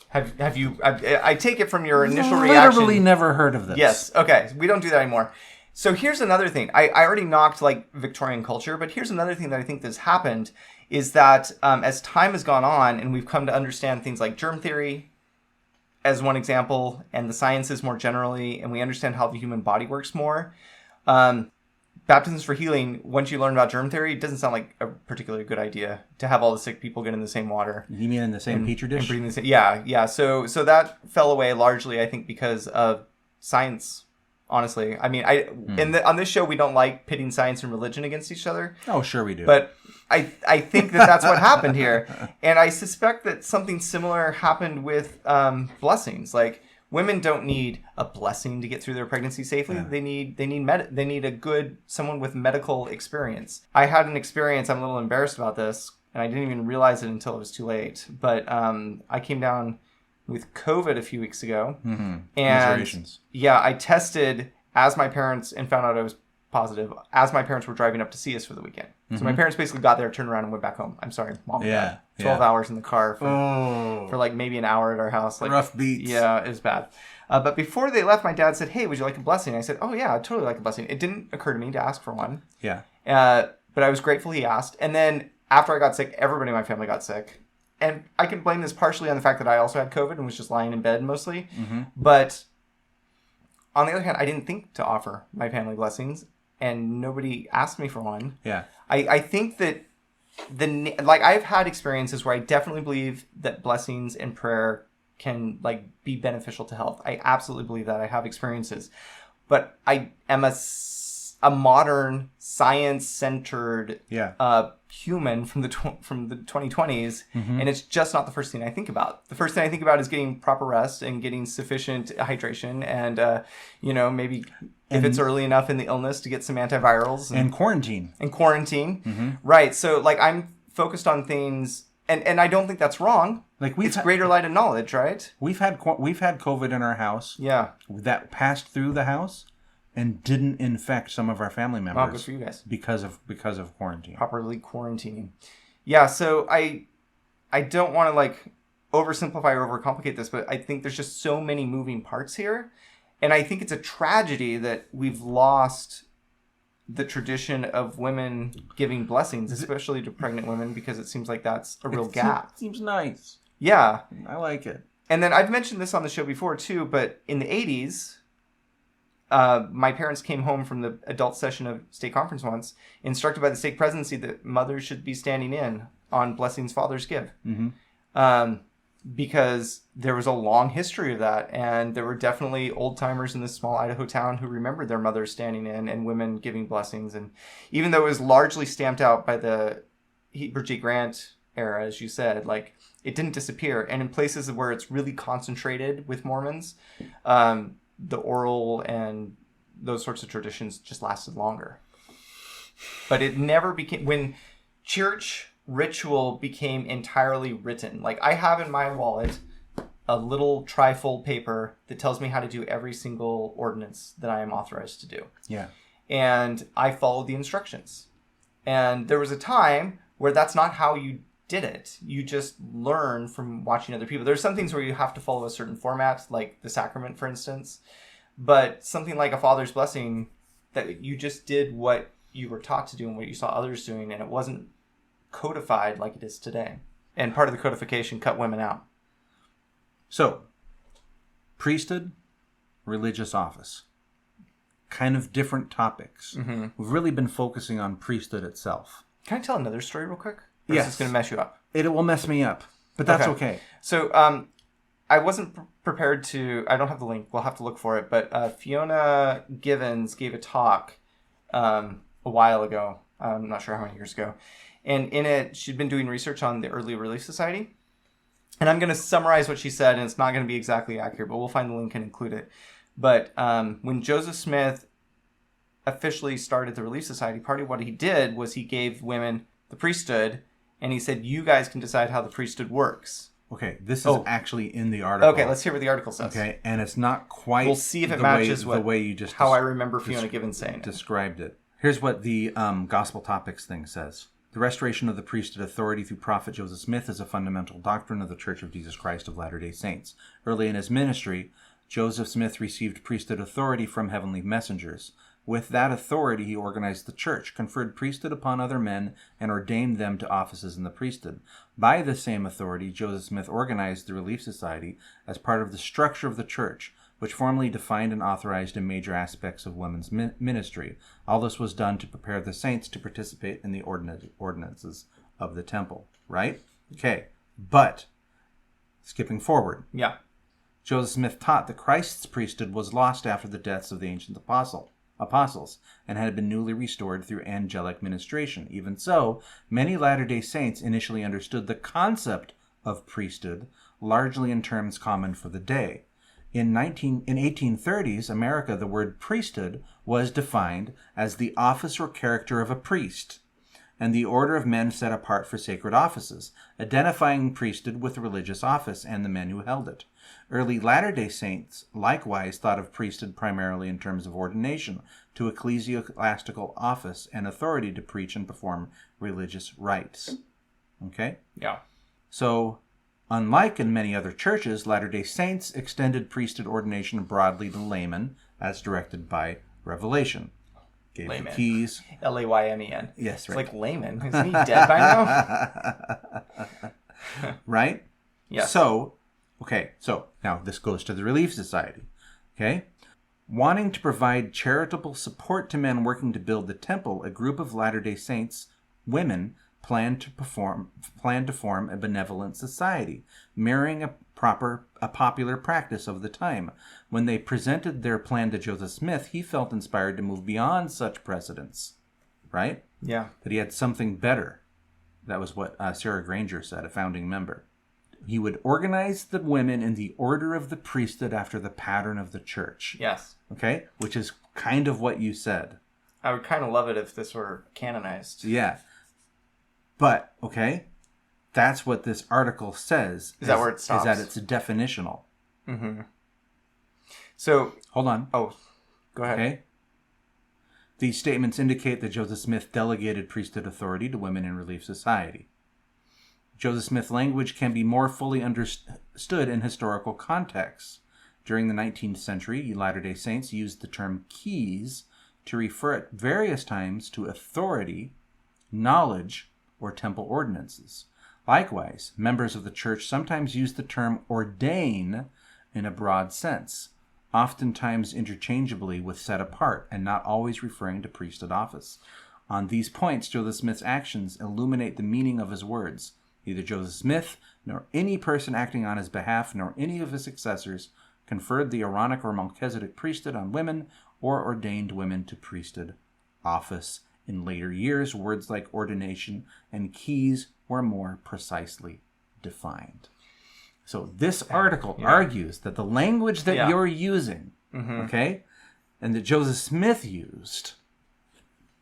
Have you? I take it from your initial reaction. Literally never heard of this. Yes. Okay. We don't do that anymore. So here's another thing. I already knocked like Victorian culture, but here's another thing that I think that's happened is that as time has gone on and we've come to understand things like germ theory, as one example, and the sciences more generally, and we understand how the human body works more. Baptisms for healing, once you learn about germ theory, it doesn't sound like a particularly good idea to have all the sick people get in the same water. You mean in the same petri dish? Yeah. So that fell away largely, I think, because of science. Honestly, I mean, on this show we don't like pitting science and religion against each other. Oh, sure we do. But I think that's what happened here, and I suspect that something similar happened with blessings. Like women don't need a blessing to get through their pregnancy safely. Yeah. They need a good someone with medical experience. I had an experience. I'm a little embarrassed about this, and I didn't even realize it until it was too late. But I came down with COVID a few weeks ago. Mm-hmm. And yeah, I tested as my parents and found out I was positive as my parents were driving up to see us for the weekend. Mm-hmm. So my parents basically got there, turned around and went back home. I'm sorry, Mom. Yeah. 12 hours in the car for like maybe an hour at our house. Like, rough beats. Yeah, it was bad. But before they left, my dad said, "Hey, would you like a blessing?" I said, "Oh yeah, I'd totally like a blessing." It didn't occur to me to ask for one. Yeah. But I was grateful he asked. And then after I got sick, everybody in my family got sick. And I can blame this partially on the fact that I also had COVID and was just lying in bed mostly. Mm-hmm. But on the other hand, I didn't think to offer my family blessings, and nobody asked me for one. Yeah. I think that I've had experiences where I definitely believe that blessings and prayer can be beneficial to health. I absolutely believe that. I have experiences, but I am a modern science-centered human from the 2020s, mm-hmm. and it's just not the first thing I think about. The first thing I think about is getting proper rest and getting sufficient hydration, and maybe if it's early enough in the illness to get some antivirals and quarantine. Mm-hmm. Right. So I'm focused on things, and I don't think that's wrong. It's greater light and knowledge, right? We've had COVID in our house. Yeah. That passed through the house and didn't infect some of our family members. Oh, good for you guys. Because of quarantine. Properly quarantining. Yeah, so I don't want to oversimplify or overcomplicate this, but I think there's just so many moving parts here. And I think it's a tragedy that we've lost the tradition of women giving blessings, especially to pregnant women, because it seems like that's a real gap. Seems nice. Yeah. I like it. And then I've mentioned this on the show before too, but in the 80s, my parents came home from the adult session of stake conference once, instructed by the stake presidency that mothers should be standing in on blessings fathers give. Mm-hmm. Because there was a long history of that, and there were definitely old timers in this small Idaho town who remembered their mothers standing in and women giving blessings. And even though it was largely stamped out by the Heber J. Grant era, as you said, it didn't disappear. And in places where it's really concentrated with Mormons, the oral and those sorts of traditions just lasted longer. But it never became, when church ritual became entirely written. I have in my wallet a little trifold paper that tells me how to do every single ordinance that I am authorized to do. Yeah. And I followed the instructions. And there was a time where that's not how you did it. You just learn from watching other people. There's some things where you have to follow a certain format, like the sacrament, for instance. But something like a father's blessing, that you just did what you were taught to do and what you saw others doing, and it wasn't codified like it is today. And part of the codification cut women out. So, priesthood, religious office. kind of different topics. We've really been focusing on priesthood itself. Can I tell another story real quick? Or Yes. is this going to mess you up? It will mess me up, but that's okay. So I wasn't prepared to... I don't have the link. We'll have to look for it. But Fiona Givens gave a talk a while ago. I'm not sure how many years ago. And in it, she'd been doing research on the Early Relief Society. And I'm going to summarize what she said, and it's not going to be exactly accurate, but we'll find the link and include it. But when Joseph Smith officially started the Relief Society, part of what he did was he gave women the priesthood, and he said, you guys can decide how the priesthood works. Okay, this is actually in the article. Okay, let's hear what the article says. Okay, and it's not quite We'll see if it matches the way you just how I remember Fiona Givens saying it. Described it. Here's what the Gospel Topics thing says. The restoration of the priesthood authority through Prophet Joseph Smith is a fundamental doctrine of the Church of Jesus Christ of Latter-day Saints. Early in his ministry, Joseph Smith received priesthood authority from heavenly messengers. With that authority, he organized the church, conferred priesthood upon other men, and ordained them to offices in the priesthood. By the same authority, Joseph Smith organized the Relief Society as part of the structure of the church, which formally defined and authorized the major aspects of women's ministry. All this was done to prepare the saints to participate in the ordinances of the temple. Right? Okay. But, skipping forward. Yeah. Joseph Smith taught that Christ's priesthood was lost after the deaths of the ancient apostles and had been newly restored through angelic ministration. Even so, many Latter-day Saints initially understood the concept of priesthood largely in terms common for the day. In 1830s America, the word priesthood was defined as the office or character of a priest and the order of men set apart for sacred offices, identifying priesthood with religious office and the men who held it. Early Latter-day Saints likewise thought of priesthood primarily in terms of ordination to ecclesiastical office and authority to preach and perform religious rites. Okay? Yeah. So, unlike in many other churches, Latter-day Saints extended priesthood ordination broadly to laymen as directed by Revelation. Gave Layman. the keys. Laymen. Yes, right. It's like layman. Isn't he dead by now? Right? Yes. So now this goes to the Relief Society. Okay? Wanting to provide charitable support to men working to build the temple, a group of Latter-day Saints women planned to form a benevolent society, mirroring a popular practice of the time. When they presented their plan to Joseph Smith, he felt inspired to move beyond such precedents. Right? Yeah. That he had something better. That was what Sarah Granger said, a founding member. He would organize the women in the order of the priesthood after the pattern of the church. Yes. Okay? Which is kind of what you said. I would kind of love it if this were canonized. Yeah. But, okay, that's what this article says. Is that where it stops? Is that it's definitional. Mm-hmm. So... Hold on. Oh, go ahead. Okay? These statements indicate that Joseph Smith delegated priesthood authority to women in Relief Society. Joseph Smith language can be more fully understood in historical contexts. During the 19th century, Latter-day Saints used the term keys to refer at various times to authority, knowledge, or temple ordinances. Likewise, members of the church sometimes use the term ordain in a broad sense, oftentimes interchangeably with set apart and not always referring to priesthood office. On these points, Joseph Smith's actions illuminate the meaning of his words. Neither Joseph Smith, nor any person acting on his behalf, nor any of his successors conferred the Aaronic or Melchizedek priesthood on women or ordained women to priesthood office. In later years, words like ordination and keys were more precisely defined. So this article argues that the language that you're using, okay, and that Joseph Smith used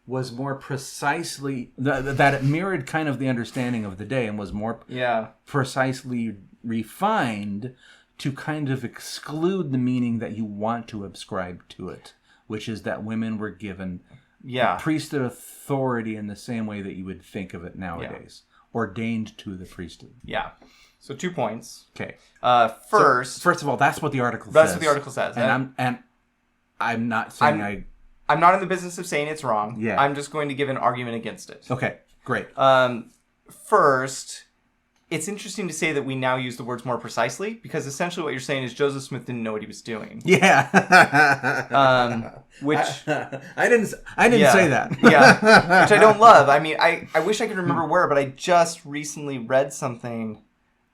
was more precisely, that it mirrored kind of the understanding of the day and was more precisely refined to kind of exclude the meaning that you want to ascribe to it, which is that women were given priesthood authority in the same way that you would think of it nowadays. Ordained to the priesthood. Yeah. So 2 points. Okay. First of all, that's what the article says. That's what the article says. And I'm not saying I'm not in the business of saying it's wrong. Yeah. I'm just going to give an argument against it. Okay, great. First, it's interesting to say that we now use the words more precisely, because essentially what you're saying is Joseph Smith didn't know what he was doing. Yeah. Which I didn't say that. Yeah. Which I don't love. I mean, I wish I could remember where, but I just recently read something.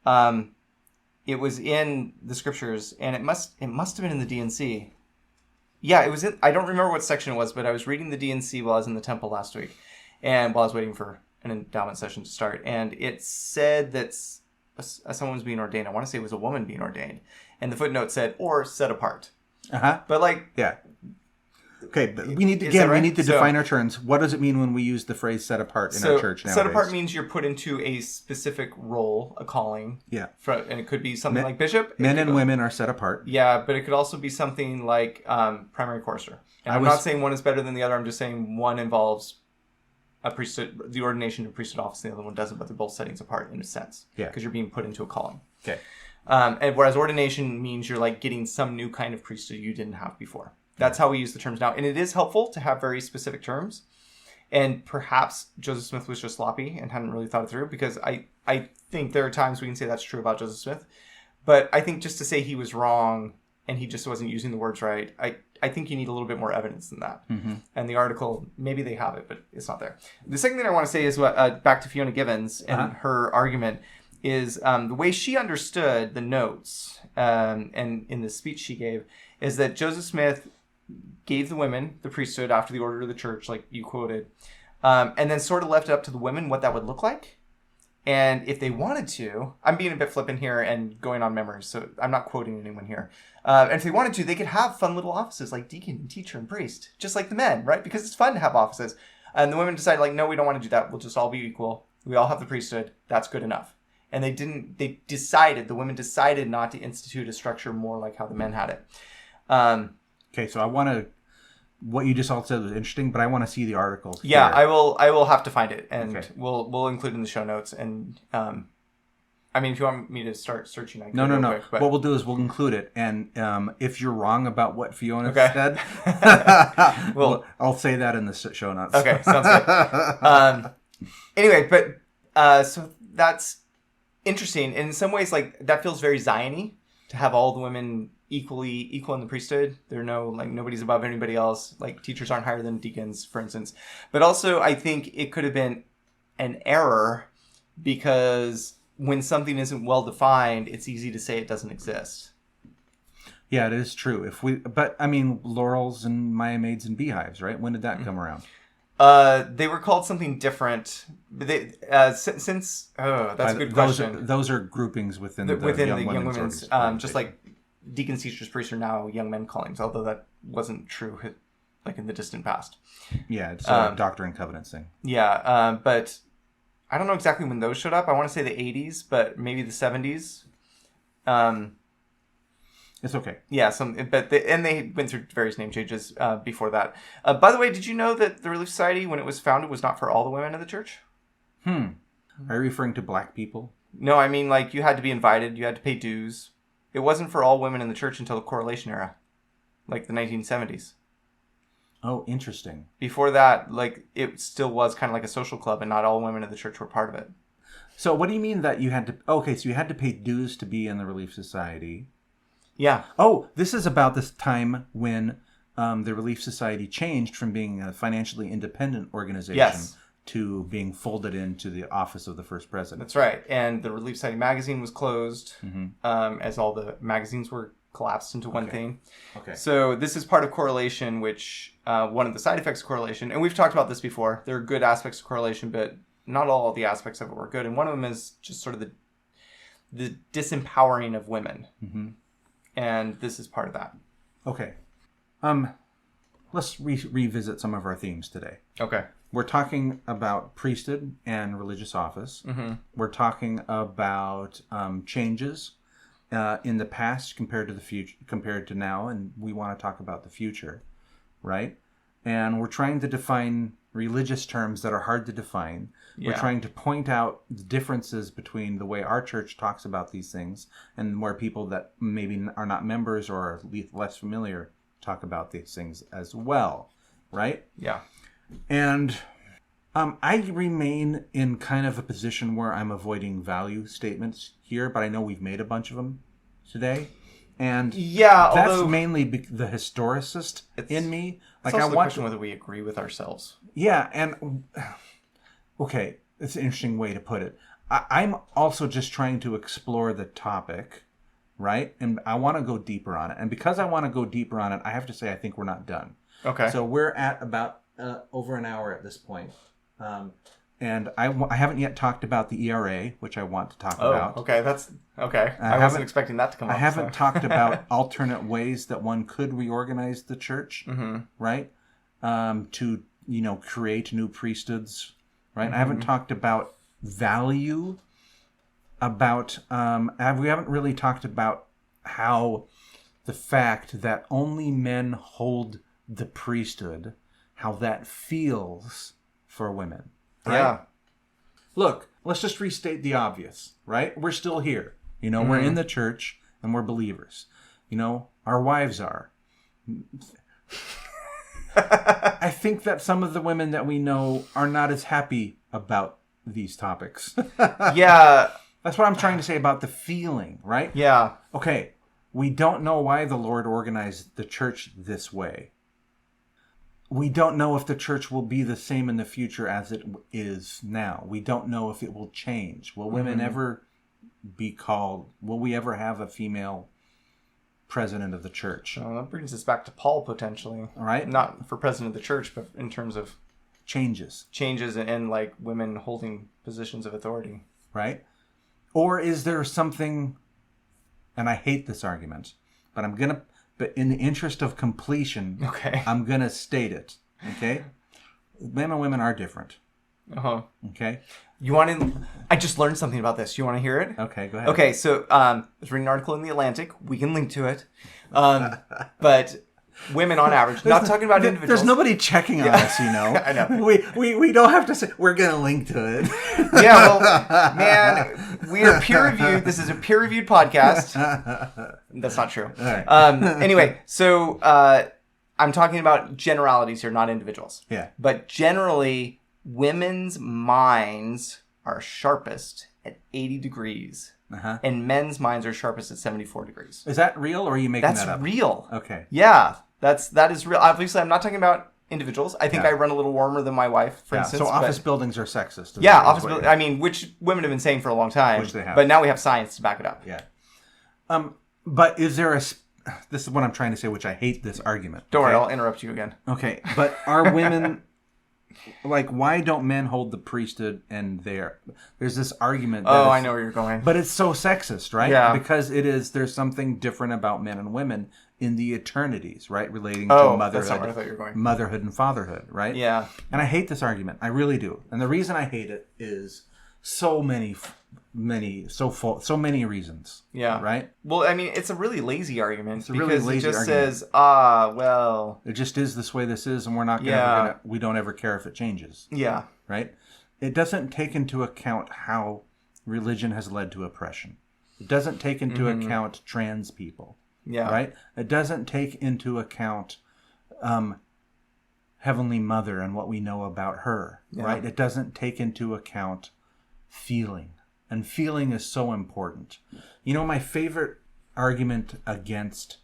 It was in the scriptures, and it must have been in the D&C. Yeah, it was in. I don't remember what section it was, but I was reading the D&C while I was in the temple last week, and while I was waiting for an endowment session to start, and it said that someone was being ordained. I want to say it was a woman being ordained, and the footnote said, or set apart. But like, yeah. Okay, but we need to we need to define our terms. What does it mean when we use the phrase "set apart" in our church nowadays? Set apart means you're put into a specific role, a calling. Yeah, and it could be something like bishop. Men and women are set apart. Yeah, but it could also be something like primary chorister. And I'm not saying one is better than the other. I'm just saying one involves a priesthood, the ordination of priesthood office, and the other one doesn't. But they're both settings apart in a sense. Yeah, because you're being put into a calling. Okay. And whereas ordination means you're like getting some new kind of priesthood you didn't have before. That's how we use the terms now. And it is helpful to have very specific terms. And perhaps Joseph Smith was just sloppy and hadn't really thought it through, because I think there are times we can say that's true about Joseph Smith. But I think just to say he was wrong and he just wasn't using the words right, I think you need a little bit more evidence than that. Mm-hmm. And the article, maybe they have it, but it's not there. The second thing I want to say is back to Fiona Givens and her argument is the way she understood the notes and in the speech she gave is that Joseph Smith gave the women the priesthood after the order of the church, like you quoted, and then sort of left it up to the women what that would look like. And if they wanted to, I'm being a bit flippant here and going on memory, so I'm not quoting anyone here. And if they wanted to, they could have fun little offices like deacon and teacher and priest, just like the men, right? Because it's fun to have offices. And the women decided, like, no, we don't want to do that. We'll just all be equal. We all have the priesthood. That's good enough. And the women decided not to institute a structure more like how the men had it. Okay, so what you just all said was interesting, but I want to see the article. Yeah, I will have to find it, and we'll include it in the show notes. And I mean, if you want me to start searching, I can. No. Quick, but... What we'll do is we'll include it, and if you're wrong about what Fiona said, I'll say that in the show notes. Okay, sounds good. Anyway, but so that's interesting. And in some ways, like, that feels very Zion-y to have all the women equal in the priesthood. There are nobody's above anybody else. Like, teachers aren't higher than deacons, for instance. But also, I think it could have been an error, because when something isn't well defined, it's easy to say it doesn't exist. Yeah, it is true. But I mean, laurels and Maya maids and beehives, right? When did that come around? They were called something different. That's a good question. Those are groupings within the young women's. Just like deacons, teachers, priests are now young men callings, although that wasn't true, like, in the distant past. Yeah, it's a Doctrine and Covenants thing. Yeah, but I don't know exactly when those showed up. I want to say the 80s, but maybe the 70s. It's okay. Yeah, they went through various name changes before that. By the way, did you know that the Relief Society, when it was founded, was not for all the women of the church? Are you referring to black people? No, I mean, like, you had to be invited, you had to pay dues. It wasn't for all women in the church until the Correlation era, like the 1970s. Oh, interesting. Before that, like, it still was kind of like a social club, and not all women in the church were part of it. So what do you mean that you had to... Okay, so you had to pay dues to be in the Relief Society. Yeah. Oh, this is about this time when the Relief Society changed from being a financially independent organization to being folded into the office of the first president. That's right. And the Relief Society magazine was closed, as all the magazines were collapsed into one thing. Okay. So this is part of Correlation, which one of the side effects of Correlation, and we've talked about this before, there are good aspects of Correlation, but not all of the aspects of it were good. And one of them is just sort of the disempowering of women. Mm-hmm. And this is part of that. Okay. Let's revisit some of our themes today. Okay. We're talking about priesthood and religious office. Mm-hmm. We're talking about changes in the past compared to the future, compared to now, and we want to talk about the future, right? And we're trying to define religious terms that are hard to define. Yeah. We're trying to point out the differences between the way our church talks about these things and where people that maybe are not members or are less familiar talk about these things as well, right? Yeah. And I remain in kind of a position where I'm avoiding value statements here, but I know we've made a bunch of them today. And yeah, that's although mainly the historicist in me. Like, I want the question whether we agree with ourselves. Yeah, and okay, it's an interesting way to put it. I'm also just trying to explore the topic, right? And I want to go deeper on it. And because I want to go deeper on it, I have to say I think we're not done. Okay. So we're at about over an hour at this point. And I haven't yet talked about the ERA, which I want to talk about. Okay, that's okay. I wasn't expecting that to come up. I haven't talked about alternate ways that one could reorganize the church, right? To, create new priesthoods, right? I haven't talked about value, we haven't really talked about how the fact that only men hold the priesthood, how that feels for women. Right? Yeah. Look, let's just restate the obvious, right? We're still here. We're in the church and we're believers. Our wives are. I think that some of the women that we know are not as happy about these topics. Yeah. That's what I'm trying to say about the feeling, right? Yeah. Okay, we don't know why the Lord organized the church this way. We don't know if the church will be the same in the future as it is now. We don't know if it will change. Will women ever be called? Will we ever have a female president of the church? Well, that brings us back to Paul, potentially. All right. Not for president of the church, but in terms of changes and like women holding positions of authority. Right? Or is there something, and I hate this argument, but in the interest of completion, I'm going to state it. Okay? Men and women are different. Uh-huh. Okay? I just learned something about this. You want to hear it? Okay, go ahead. Okay, so I was reading an article in The Atlantic. We can link to it. But women on average, not talking about individuals. There's nobody checking on us, I know. We don't have to say, we're going to link to it. Yeah, well, man, we are peer-reviewed. This is a peer-reviewed podcast. That's not true. All right. Anyway, so I'm talking about generalities here, not individuals. Yeah. But generally, women's minds are sharpest at 80 degrees. Uh-huh. And men's minds are sharpest at 74 degrees. Is that real, or are you making that up? That's real. Okay. Yeah, that is real. Obviously, I'm not talking about individuals. I think I run a little warmer than my wife, for instance. So office buildings are sexist. Yeah, office buildings. I mean, which women have been saying for a long time. Which they have. But now we have science to back it up. Yeah. But is there this is what I'm trying to say, which I hate this argument. Don't worry, I'll interrupt you again. Okay, but are women... Like, why don't men hold the priesthood? And there's this argument. I know where you're going. But it's so sexist, right? Yeah. Because there's something different about men and women in the eternities, right? Relating to motherhood. That's not where I thought you were going. Motherhood and fatherhood, right? Yeah. And I hate this argument. I really do. And the reason I hate it is so many reasons. Yeah. Right? Well, I mean, it's a really lazy argument. It's a really lazy it just argument. says, well. It just is this way this is, and we're not we don't ever care if it changes. Yeah. Right? It doesn't take into account how religion has led to oppression. It doesn't take into account trans people. Yeah. Right? It doesn't take into account Heavenly Mother and what we know about her. Yeah. Right? It doesn't take into account feeling. And feeling is so important. My favorite argument against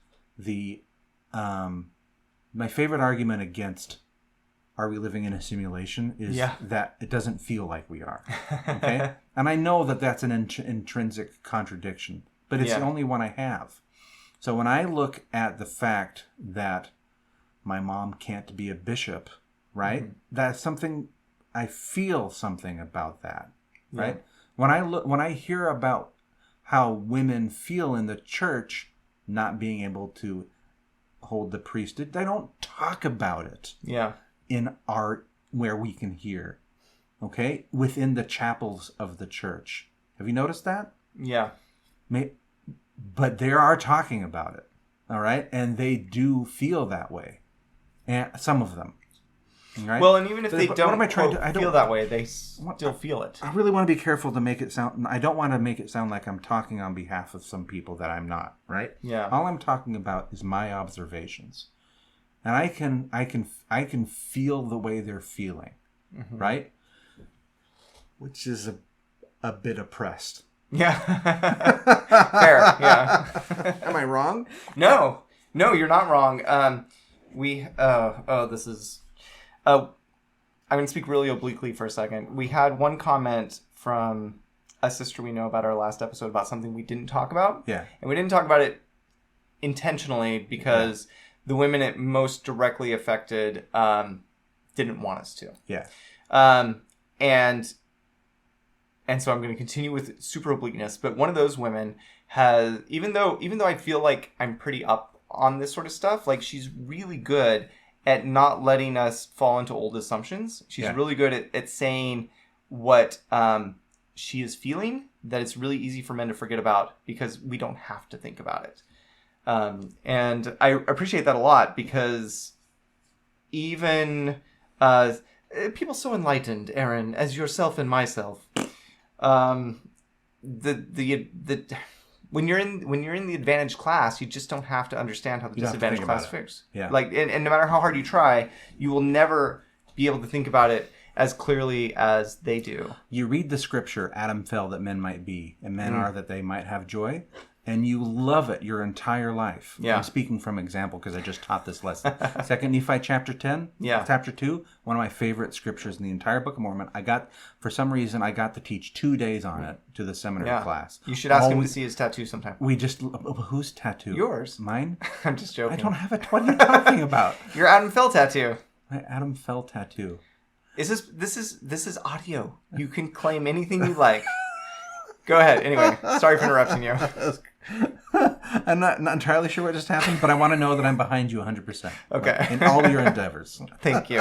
are we living in a simulation is that it doesn't feel like we are. Okay? And I know that that's an intrinsic contradiction, but it's the only one I have. So when I look at the fact that my mom can't be a bishop, right? Mm-hmm. That's something, I feel something about that, right? Yeah. When I hear about how women feel in the church not being able to hold the priesthood, they don't talk about it. Yeah. In art where we can hear, okay? Within the chapels of the church. Have you noticed that? Yeah. But they are talking about it, all right? And they do feel that way. And some of them. Right? Well, and even if they don't feel that way, they still feel it. I really want to be careful to make it sound... I don't want to make it sound like I'm talking on behalf of some people that I'm not, right? Yeah. All I'm talking about is my observations. And I can feel the way they're feeling, right? which is a bit oppressed. Yeah. Fair, yeah. Am I wrong? No, you're not wrong. I'm going to speak really obliquely for a second. We had one comment from a sister we know about our last episode about something we didn't talk about. Yeah. And we didn't talk about it intentionally because the women it most directly affected didn't want us to. Yeah. And so I'm going to continue with super obliqueness. But one of those women has, even though I feel like I'm pretty up on this sort of stuff, like she's really good at not letting us fall into old assumptions. She's really good at saying what she is feeling, that it's really easy for men to forget about because we don't have to think about it. And I appreciate that a lot because even people so enlightened, Aaron, as yourself and myself, when you're in the advantage class, you just don't have to understand how the disadvantage class figures. Yeah. Like, and no matter how hard you try, you will never be able to think about it as clearly as they do. You read the scripture, Adam fell that men might be, and men are that they might have joy, and you love it your entire life. Yeah. I'm speaking from example because I just taught this lesson. 2 Nephi chapter 10, chapter 2, one of my favorite scriptures in the entire Book of Mormon. For some reason, I got to teach 2 days on it to the seminary class. You should ask him to see his tattoo sometime. Whose tattoo? Yours. Mine? I'm just joking. I don't have it. What are you talking about? Your Adam Fell tattoo. My Adam Fell tattoo. This is audio. You can claim anything you like. Go ahead. Anyway, sorry for interrupting you. I'm not entirely sure what just happened, but I want to know that I'm behind you 100%. Okay. In all your endeavors. Thank you.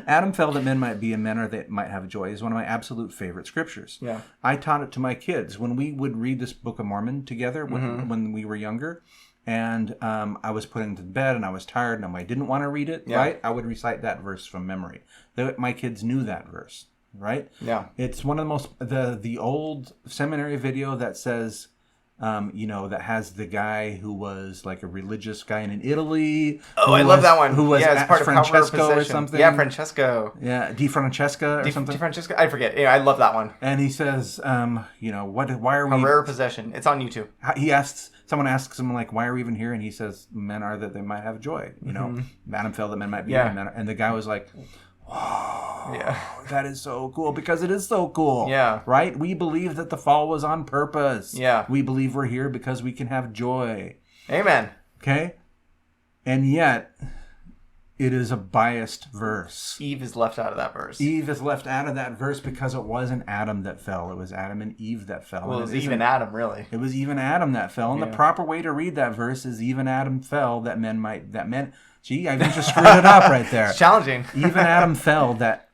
Adam fell that men might be and men are that might have joy is one of my absolute favorite scriptures. Yeah. I taught it to my kids when we would read this Book of Mormon together when we were younger. And I was putting to bed and I was tired and I didn't want to read it, right? I would recite that verse from memory. My kids knew that verse, right? Yeah. It's one of the most, the old seminary video that says, that has the guy who was like a religious guy in Italy. Oh, I love that one. Who was it's part Francesco of or something. Yeah, Francesco. Yeah, Di Francesca or something. Di Francesco. I forget. Yeah, I love that one. And he says, why are we... A rare possession. It's on YouTube. Someone asks him, like, why are we even here? And he says, men are that they might have joy. Adam fell that men might be. And the guy was like, whoa, that is so cool, because it is so cool. Yeah. Right? We believe that the fall was on purpose. Yeah. We believe we're here because we can have joy. Amen. Okay? And yet, it is a biased verse. Eve is left out of that verse. Eve is left out of that verse because it wasn't Adam that fell. It was Adam and Eve that fell. Well, it was even Adam, really. It was even Adam that fell. And the proper way to read that verse is even Adam fell that men might... Gee, I just screwed it up right there. It's challenging. Even Adam fell that...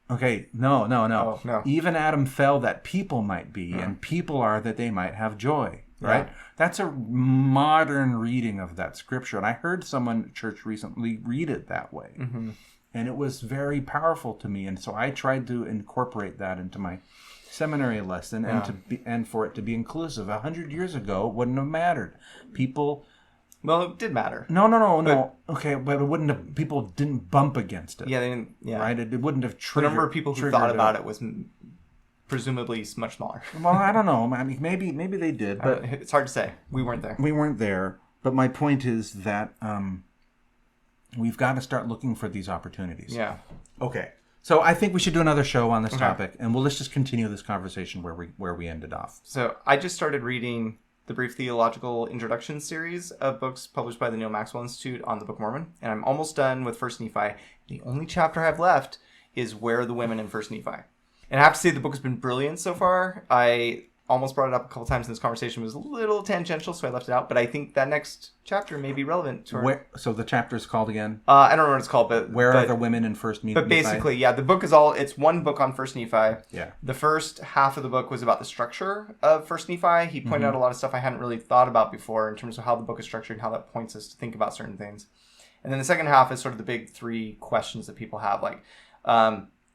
Okay, no. Oh, no. Even Adam fell that people might be, and people are that they might have joy. Right? Yeah. That's a modern reading of that scripture. And I heard someone at church recently read it that way. Mm-hmm. And it was very powerful to me. And so I tried to incorporate that into my seminary lesson and for it to be inclusive. 100 years ago, it wouldn't have mattered. People... Well, it did matter. No. Okay, but it wouldn't have... People didn't bump against it. Yeah, they didn't... Yeah. Right? It wouldn't have triggered... The number of people who thought about it was... presumably much smaller. Well, I don't know. I mean, maybe they did, but it's hard to say. We weren't there. But my point is that we've got to start looking for these opportunities. Yeah. Okay. So I think we should do another show on this topic, and let's just continue this conversation where we ended off. So I just started reading the Brief Theological Introduction series of books published by the Neil Maxwell Institute on the Book of Mormon, and I'm almost done with First Nephi. The only chapter I have left is Where are the Women in First Nephi? And I have to say the book has been brilliant so far. I almost brought it up a couple times in this conversation. It was a little tangential, so I left it out. But I think that next chapter may be relevant to our... So the chapter is called again? I don't know what it's called, but... Where are the women in First Nephi? But basically, the book is it's one book on First Nephi. Yeah. The first half of the book was about the structure of First Nephi. He pointed out a lot of stuff I hadn't really thought about before in terms of how the book is structured and how that points us to think about certain things. And then the second half is sort of the big three questions that people have, like...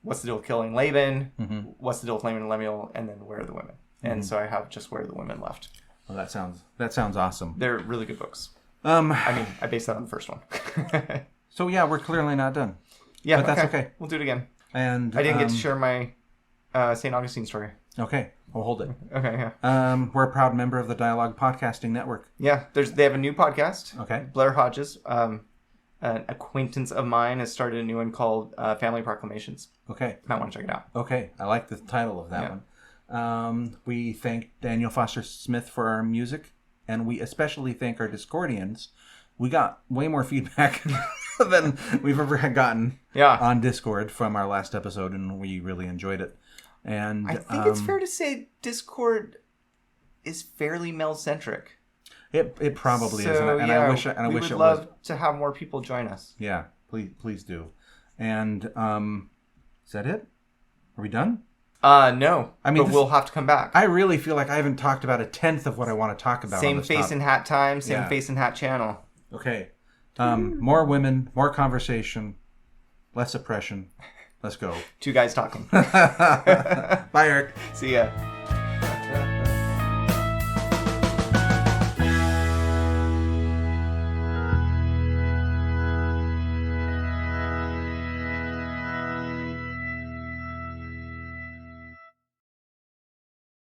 what's the deal with killing Laban? Mm-hmm. What's the deal with Laban and Lemuel? And then where are the women? Mm-hmm. And so I have just Where are the Women left. Well, that sounds awesome. They're really good books. I based that on the first one. So yeah, we're clearly not done. Yeah, but that's okay. We'll do it again. And I didn't get to share my St. Augustine story. Okay, I'll hold it. Okay, yeah. We're a proud member of the Dialogue Podcasting Network. Yeah, they have a new podcast. Okay. Blair Hodges, an acquaintance of mine, has started a new one called Family Proclamations. Okay. Might want to check it out. Okay, I like the title of that one. We thank Daniel Foster Smith for our music, and we especially thank our Discordians. We got way more feedback than we've ever gotten on Discord from our last episode, and we really enjoyed it. And I think it's fair to say Discord is fairly male-centric. It probably is, and yeah, I wish it would was. Love to have more people join us. Yeah, please do. And is that it? Are we done? No. I mean, but we'll have to come back. I really feel like I haven't talked about a tenth of what I want to talk about. Same on this face topic. and hat time. Same face and hat channel. Okay. More women, more conversation, less oppression. Let's go. 2 guys talking. Bye, Eric. See ya.